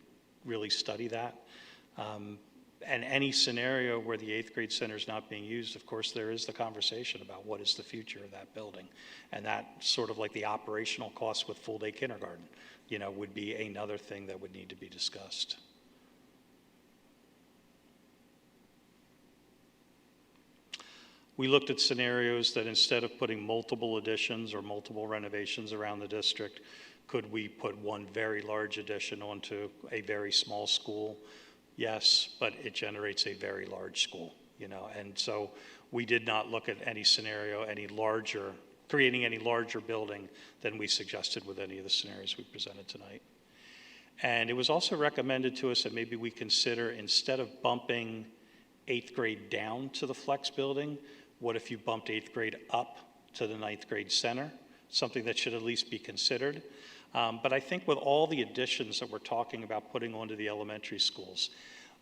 really study that. And any scenario where the 8th grade center is not being used, of course, there is the conversation about what is the future of that building. And that sort of like the operational costs with full-day kindergarten, you know, would be another thing that would need to be discussed. We looked at scenarios that instead of putting multiple additions or multiple renovations around the district, could we put one very large addition onto a very small school? Yes, but it generates a very large school, you know, and so we did not look at any scenario, creating any larger building than we suggested with any of the scenarios we presented tonight. And it was also recommended to us that maybe we consider, instead of bumping 8th grade down to the flex building, what if you bumped 8th grade up to the 9th grade center? Something that should at least be considered. But I think with all the additions that we're talking about putting onto the elementary schools,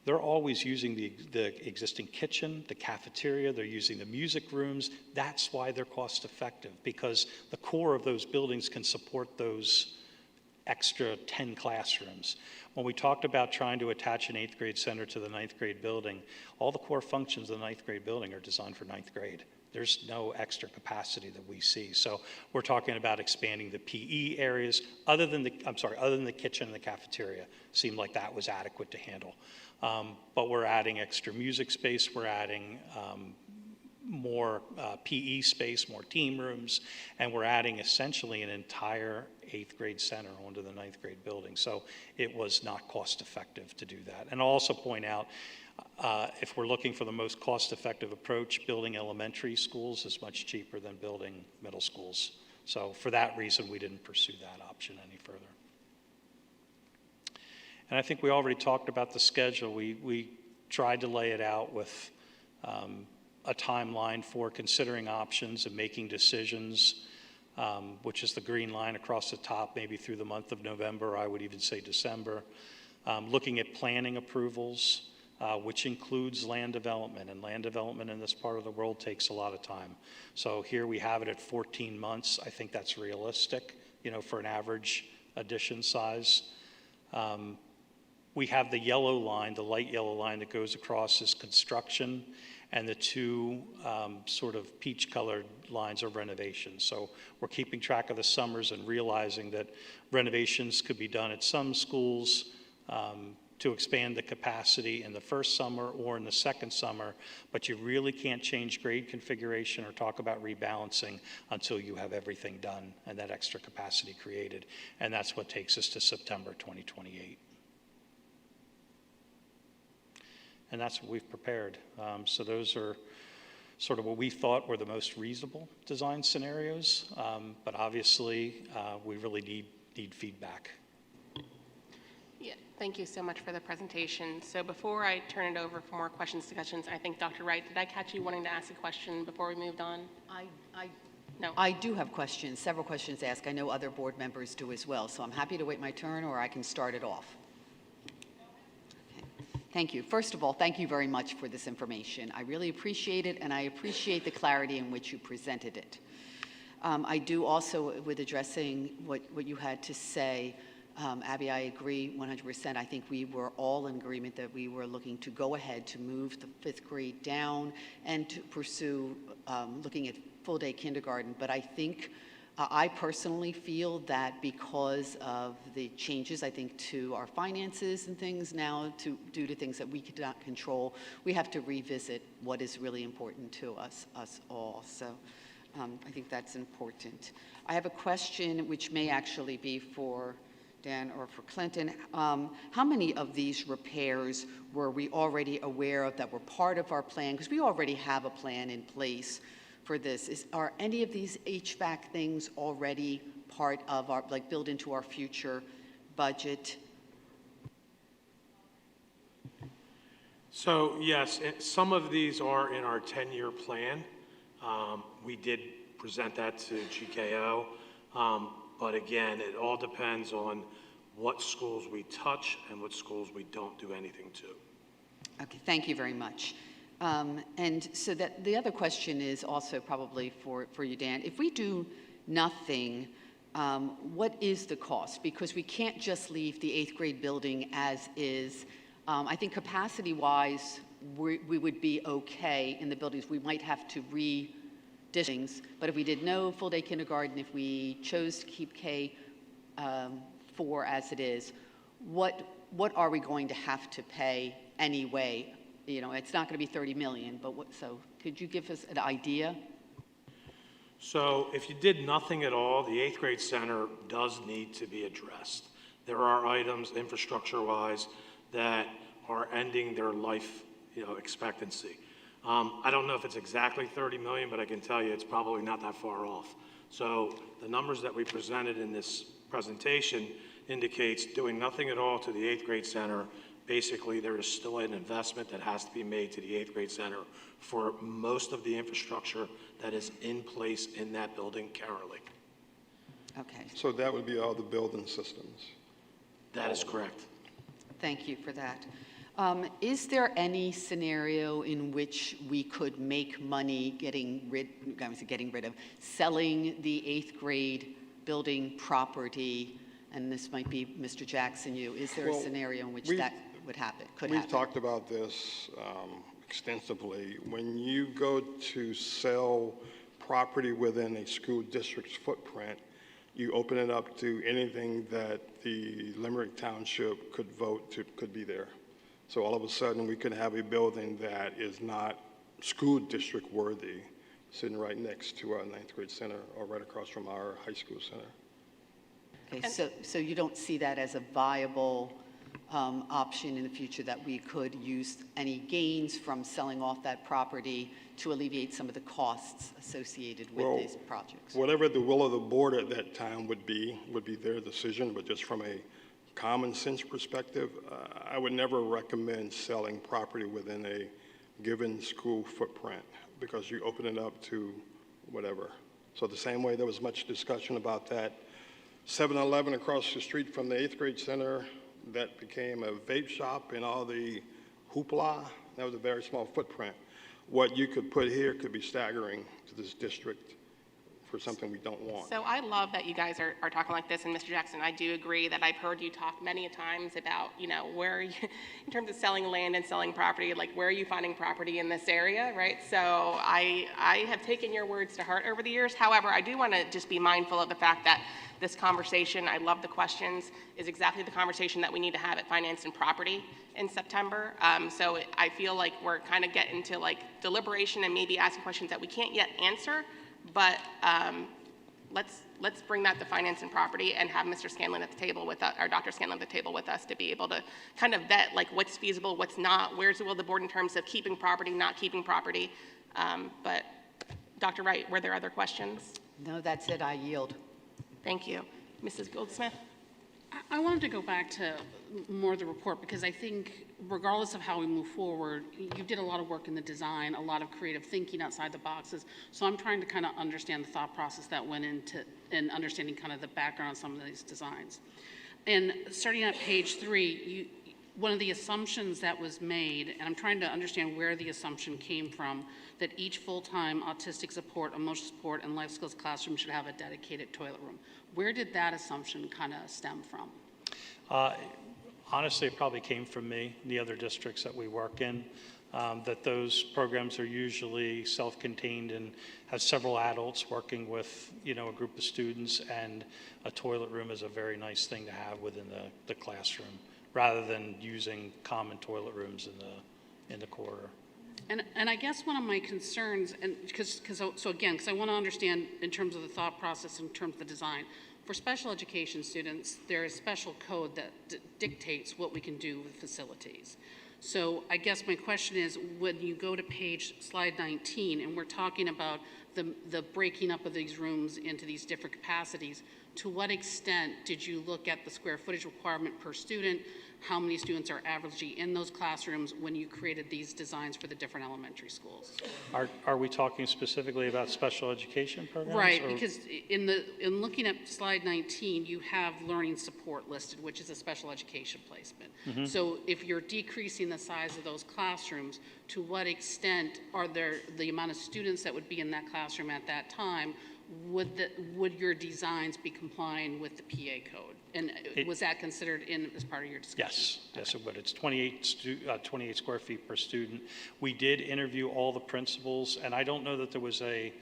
they're always using the existing kitchen, the cafeteria, they're using the music rooms. That's why they're cost effective, because the core of those buildings can support those extra 10 classrooms. When we talked about trying to attach an 8th grade center to the 9th grade building, all the core functions of the 9th grade building are designed for 9th grade. There's no extra capacity that we see. So we're talking about expanding the PE areas other than the kitchen and the cafeteria. Seemed like that was adequate to handle. But we're adding extra music space, we're adding more PE space, more team rooms, and we're adding essentially an entire 8th grade center onto the 9th grade building. So it was not cost effective to do that. And I'll also point out, if we're looking for the most cost-effective approach, building elementary schools is much cheaper than building middle schools. So for that reason, we didn't pursue that option any further. And I think we already talked about the schedule. We tried to lay it out with a timeline for considering options and making decisions, which is the green line across the top, maybe through the month of November, I would even say December. Looking at planning approvals, which includes land development, and land development in this part of the world takes a lot of time. So here we have it at 14 months. I think that's realistic, for an average addition size. We have the yellow line, the light yellow line that goes across is construction, and the two sort of peach-colored lines are renovations. So we're keeping track of the summers and realizing that renovations could be done at some schools to expand the capacity in the first summer or in the second summer, but you really can't change grade configuration or talk about rebalancing until you have everything done and that extra capacity created. And that's what takes us to September 2028. And that's what we've prepared. So those are sort of what we thought were the most reasonable design scenarios, but obviously we really need feedback. Yeah, thank you so much for the presentation. So before I turn it over for more questions, discussions, I think Dr. Wright, did I catch you wanting to ask a question before we moved on? No. I do have questions, several questions to ask. I know other board members do as well, so I'm happy to wait my turn, or I can start it off. Thank you. First of all, thank you very much for this information. I really appreciate it, and I appreciate the clarity in which you presented it. I do also, with addressing what you had to say, Abby, I agree 100%. I think we were all in agreement that we were looking to go ahead to move the 5th grade down and to pursue looking at full-day kindergarten. But I think I personally feel that because of the changes, I think, to our finances and things now, due to things that we could not control, we have to revisit what is really important to us all. So I think that's important. I have a question which may actually be for Dan or for Clinton. How many of these repairs were we already aware of that were part of our plan? Because we already have a plan in place for this. Are any of these HVAC things already part of our, built into our future budget? So yes, some of these are in our 10-year plan. We did present that to GKO, but again, it all depends on what schools we touch and what schools we don't do anything to. Okay, thank you very much. And so that the other question is also probably for you, Dan. If we do nothing, what is the cost? Because we can't just leave the 8th grade building as is. I think capacity-wise, we would be okay in the buildings. We might have to things, but if we did no full-day kindergarten, if we chose to keep K4 as it is, what are we going to have to pay anyway? It's not going to be 30 million, but so could you give us an idea? So if you did nothing at all, the 8th grade center does need to be addressed. There are items infrastructure-wise that are ending their life, expectancy. I don't know if it's exactly 30 million, but I can tell you it's probably not that far off. So the numbers that we presented in this presentation indicates doing nothing at all to the 8th grade center. Basically, there is still an investment that has to be made to the 8th grade center for most of the infrastructure that is in place in that building currently. Okay, So that would be all the building systems. That is correct. thank you for that. Is there any scenario in which we could make money selling the 8th grade building property? And this might be Mr. Jackson, you. Is there a Well, scenario in which we've- that would happen, could We've happen? talked about this extensively. When you go to sell property within a school district's footprint, you open it up to anything that the Limerick Township could vote to, could be there. So all of a sudden, we could have a building that is not school district worthy, sitting right next to our 9th grade center or right across from our high school center. Okay, so you don't see that as a viable option in the future, that we could use any gains from selling off that property to alleviate some of the costs associated with Well, these projects? Whatever the will of the board at that time would be their decision, but just from a common sense perspective, I would never recommend selling property within a given school footprint because you open it up to whatever. So the same way there was much discussion about that 7-Eleven across the street from the 8th grade center that became a vape shop and all the hoopla, that was a very small footprint. What you could put here could be staggering to this district for something we don't want. So I love that you guys are talking like this, and Mr. Jackson, I do agree that I've heard you talk many times about, where you, in terms of selling land and selling property, like where are you finding property in this area, right? So I have taken your words to heart over the years. However, I do want to just be mindful of the fact that this conversation, I love the questions, is exactly the conversation that we need to have at Finance and Property in September. So I feel like we're kind of getting to like deliberation and maybe asking questions that we can't yet answer. But let's bring that to Finance and Property and have Mr. Scanlon at the table with us, or Dr. Scanlon at the table with us to be able to kind of vet like what's feasible, what's not, where's the will of the board in terms of keeping property, not keeping property. But Dr. Wright, were there other questions? No, that's it, I yield. Thank you. Mrs. Goldsmith? I wanted to go back to more of the report because I think regardless of how we move forward, you did a lot of work in the design, a lot of creative thinking outside the boxes. So I'm trying to kind of understand the thought process that went into and understanding kind of the background on some of these designs. And starting at page 3, one of the assumptions that was made, and I'm trying to understand where the assumption came from, that each full-time autistic support, emotional support, and life skills classroom should have a dedicated toilet room. Where did that assumption kind of stem from? Honestly, it probably came from me, the other districts that we work in, that those programs are usually self-contained and have several adults working with, a group of students, and a toilet room is a very nice thing to have within the classroom, rather than using common toilet rooms in the corridor. And I guess one of my concerns, and because I want to understand in terms of the thought process, in terms of the design, for special education students, there is special code that dictates what we can do with facilities. So I guess my question is, when you go to slide 19, and we're talking about the breaking up of these rooms into these different capacities, to what extent did you look at the square footage requirement per student? How many students are averagely in those classrooms when you created these designs for the different elementary schools? Are we talking specifically about special education programs? Right, or- because in looking at slide 19, you have learning support listed, which is a special education placement. Mhm. So if you're decreasing the size of those classrooms, to what extent are there the amount of students that would be in that classroom at that time? Would your designs be complying with the PA code? And was that considered as part of your discussion? Yes, it would. It's 28 square feet per student. We did interview all the principals, and I don't know that there was a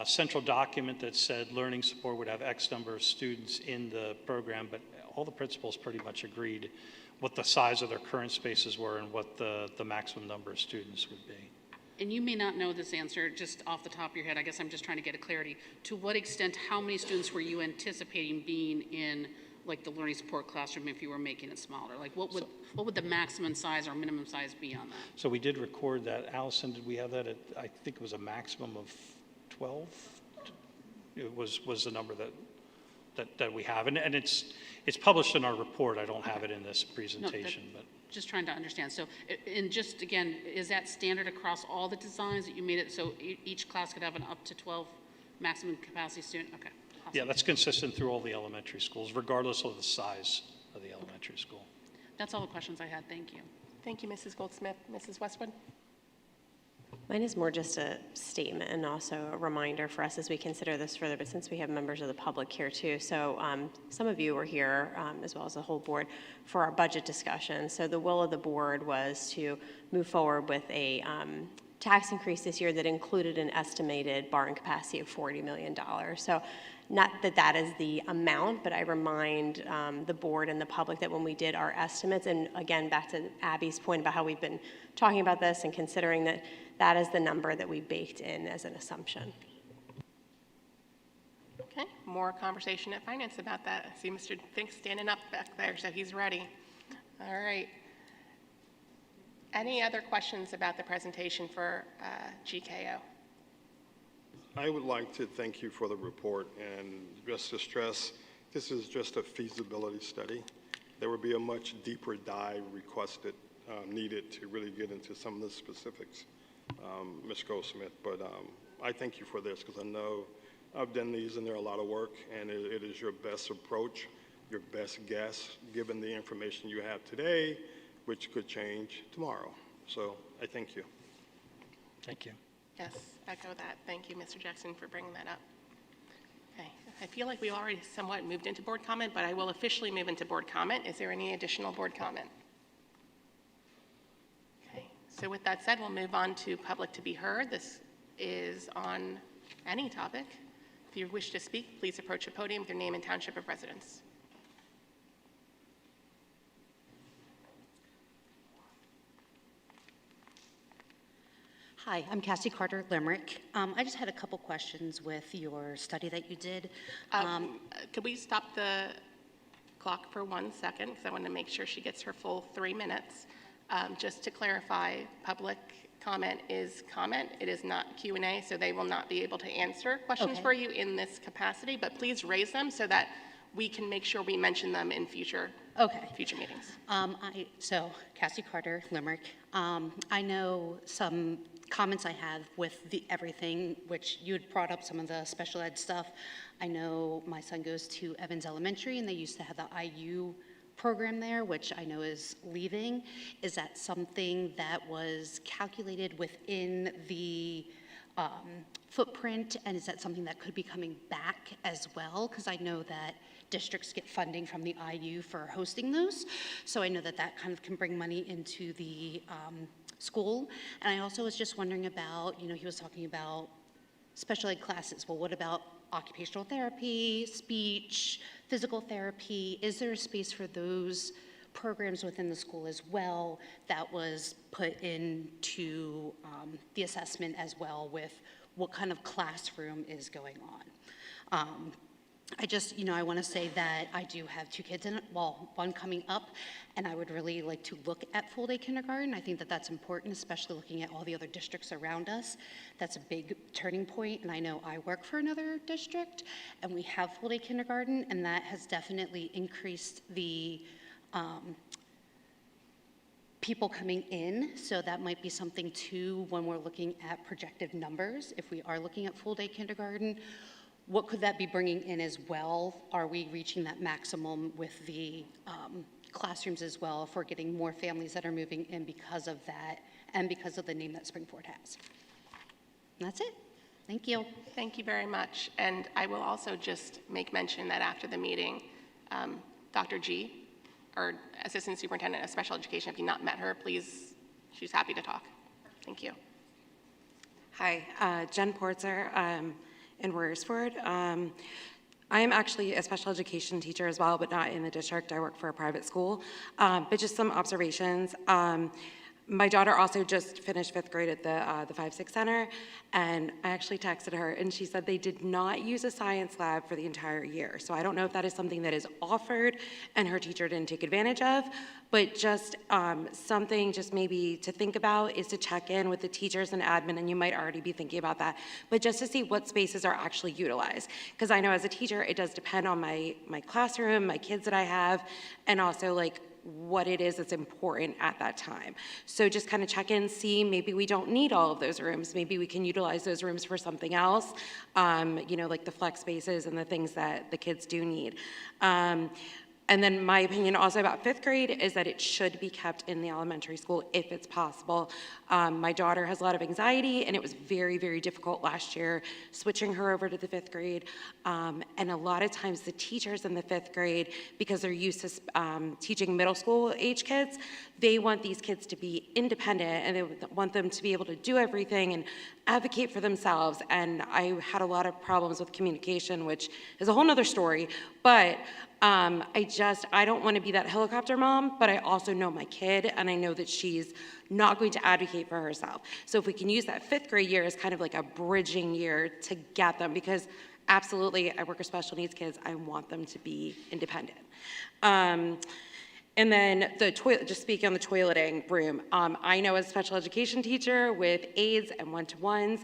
central document that said learning support would have X number of students in the program, but all the principals pretty much agreed what the size of their current spaces were and what the maximum number of students would be. And you may not know this answer just off the top of your head. I guess I'm just trying to get a clarity. To what extent, how many students were you anticipating being in like the learning support classroom if you were making it smaller? Like what would the maximum size or minimum size be on that? So we did record that. Allison, did we have that at, I think it was a maximum of 12? It was the number that that we have. And it's published in our report. I don't have it in this presentation, but. Just trying to understand. So, and just again, is that standard across all the designs that you made it so each class could have an up to 12 maximum capacity student? Okay. Awesome. Yeah, that's consistent through all the elementary schools, regardless of the size of the elementary school. That's all the questions I had. Thank you. Thank you, Mrs. Goldsmith. Mrs. Westwood? Mine is more just a statement and also a reminder for us as we consider this further, but since we have members of the public here too. So some of you were here, as well as the whole board, for our budget discussion. So the will of the board was to move forward with a tax increase this year that included an estimated borrowing capacity of $40 million. So not that that is the amount, but I remind the board and the public that when we did our estimates, and again, back to Abby's point about how we've been talking about this and considering that that is the number that we baked in as an assumption. Okay, more conversation at finance about that. I see Mr. Fink standing up back there, so he's ready. All right. Any other questions about the presentation for GKO? I would like to thank you for the report, and just to stress, this is just a feasibility study. There would be a much deeper dive requested, needed to really get into some of the specifics, Ms. Goldsmith, but I thank you for this because I know I've done these and they're a lot of work, and it is your best approach, your best guess, given the information you have today, which could change tomorrow. So I thank you. Thank you. Yes, echo that. Thank you, Mr. Jackson, for bringing that up. Okay, I feel like we already somewhat moved into board comment, but I will officially move into board comment. Is there any additional board comment? Okay, so with that said, we'll move on to public to be heard. This is on any topic. If you wish to speak, please approach the podium with your name and township of residence. Hi, I'm Cassie Carter, Limerick. I just had a couple questions with your study that you did. Could we stop the clock for 1 second, because I want to make sure she gets her full 3 minutes. Just to clarify, public comment is comment. It is not Q&A, so they will not be able to answer questions for you in this capacity, but please raise them so that we can make sure we mention them in future meetings. So, Cassie Carter, Limerick. I know some comments I have with the everything, which you had brought up some of the special ed stuff. I know my son goes to Evans Elementary, and they used to have the IU program there, which I know is leaving. Is that something that was calculated within the footprint, and is that something that could be coming back as well? Because I know that districts get funding from the IU for hosting those, so I know that that kind of can bring money into the school. And I also was just wondering about, he was talking about special ed classes. Well, what about occupational therapy, speech, physical therapy? Is there a space for those programs within the school as well that was put into the assessment as well with what kind of classroom is going on? I just, I want to say that I do have 2 kids in it, well, 1 coming up, and I would really like to look at full-day kindergarten. I think that that's important, especially looking at all the other districts around us. That's a big turning point, and I know I work for another district, and we have full-day kindergarten, and that has definitely increased the people coming in, so that might be something too when we're looking at projected numbers. If we are looking at full-day kindergarten, what could that be bringing in as well? Are we reaching that maximum with the classrooms as well if we're getting more families that are moving in because of that and because of the name that Springford has? And that's it. Thank you. Thank you very much. And I will also just make mention that after the meeting, Dr. G, our Assistant Superintendent of Special Education, if you've not met her, please, she's happy to talk. Thank you. Hi, Jen Portzer. In Royersford. I am actually a special education teacher as well, but not in the district. I work for a private school. But just some observations. My daughter also just finished 5th grade at the 5-6 Center, and I actually texted her, and she said they did not use a science lab for the entire year. So I don't know if that is something that is offered and her teacher didn't take advantage of, but just something just maybe to think about is to check in with the teachers and admin, and you might already be thinking about that, but just to see what spaces are actually utilized. Because I know as a teacher, it does depend on my classroom, my kids that I have, and also like what it is that's important at that time. So just kind of check in, see, maybe we don't need all of those rooms. Maybe we can utilize those rooms for something else, you know, like the flex spaces and the things that the kids do need. And then my opinion also about 5th grade is that it should be kept in the elementary school if it's possible. My daughter has a lot of anxiety, and it was very, very difficult last year switching her over to the 5th grade. And a lot of times the teachers in the 5th grade, because they're used to teaching middle school age kids, they want these kids to be independent, and they want them to be able to do everything and advocate for themselves. And I had a lot of problems with communication, which is a whole nother story. But I don't want to be that helicopter mom, but I also know my kid, and I know that she's not going to advocate for herself. So if we can use that 5th grade year as kind of like a bridging year to get them, because absolutely, I work with special needs kids, I want them to be independent. And then the toilet, just speaking on the toileting room, I know as a special education teacher with aides and one-to-ones,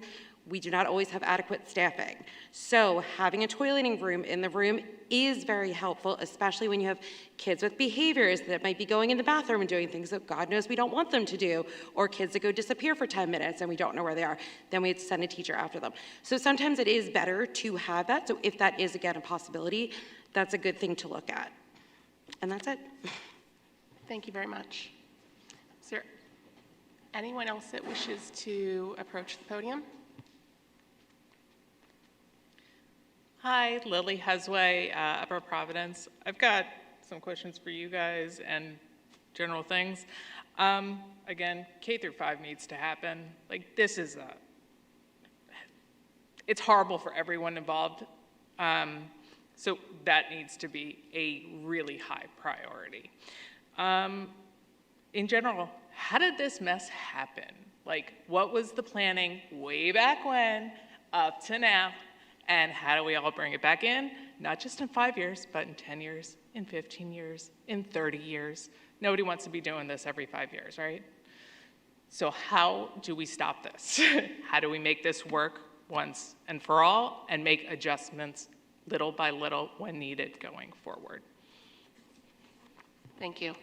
we do not always have adequate staffing. So having a toileting room in the room is very helpful, especially when you have kids with behaviors that might be going in the bathroom and doing things that God knows we don't want them to do, or kids that go disappear for 10 minutes and we don't know where they are. Then we have to send a teacher after them. So sometimes it is better to have that. So if that is, again, a possibility, that's a good thing to look at. And that's it. Thank you very much. Is there anyone else that wishes to approach the podium? Hi, Lily Hesway, Upper Providence. I've got some questions for you guys and general things. Again, K through 5 needs to happen. Like, this is it's horrible for everyone involved. So that needs to be a really high priority. In general, how did this mess happen? Like, what was the planning way back when up to now? And how do we all bring it back in? Not just in 5 years, but in 10 years, in 15 years, in 30 years. Nobody wants to be doing this every 5 years, right? So how do we stop this? How do we make this work once and for all and make adjustments little by little when needed going forward? Thank you.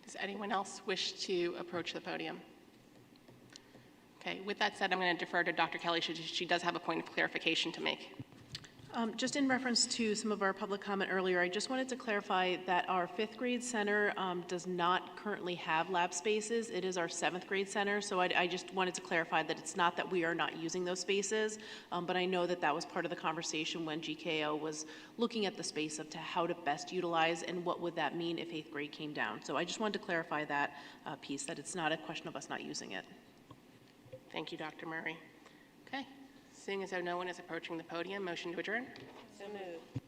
Does anyone else wish to approach the podium? Okay, with that said, I'm going to defer to Dr. Kelly. She does have a point of clarification to make. Just in reference to some of our public comment earlier, I just wanted to clarify that our 5th grade center does not currently have lab spaces. It is our 7th grade center, so I just wanted to clarify that it's not that we are not using those spaces, but I know that that was part of the conversation when GKO was looking at the space of to how to best utilize and what would that mean if 8th grade came down. So I just wanted to clarify that piece, that it's not a question of us not using it. Thank you, Dr. Murray. Okay, seeing as though no one is approaching the podium, motion to adjourn? So moved.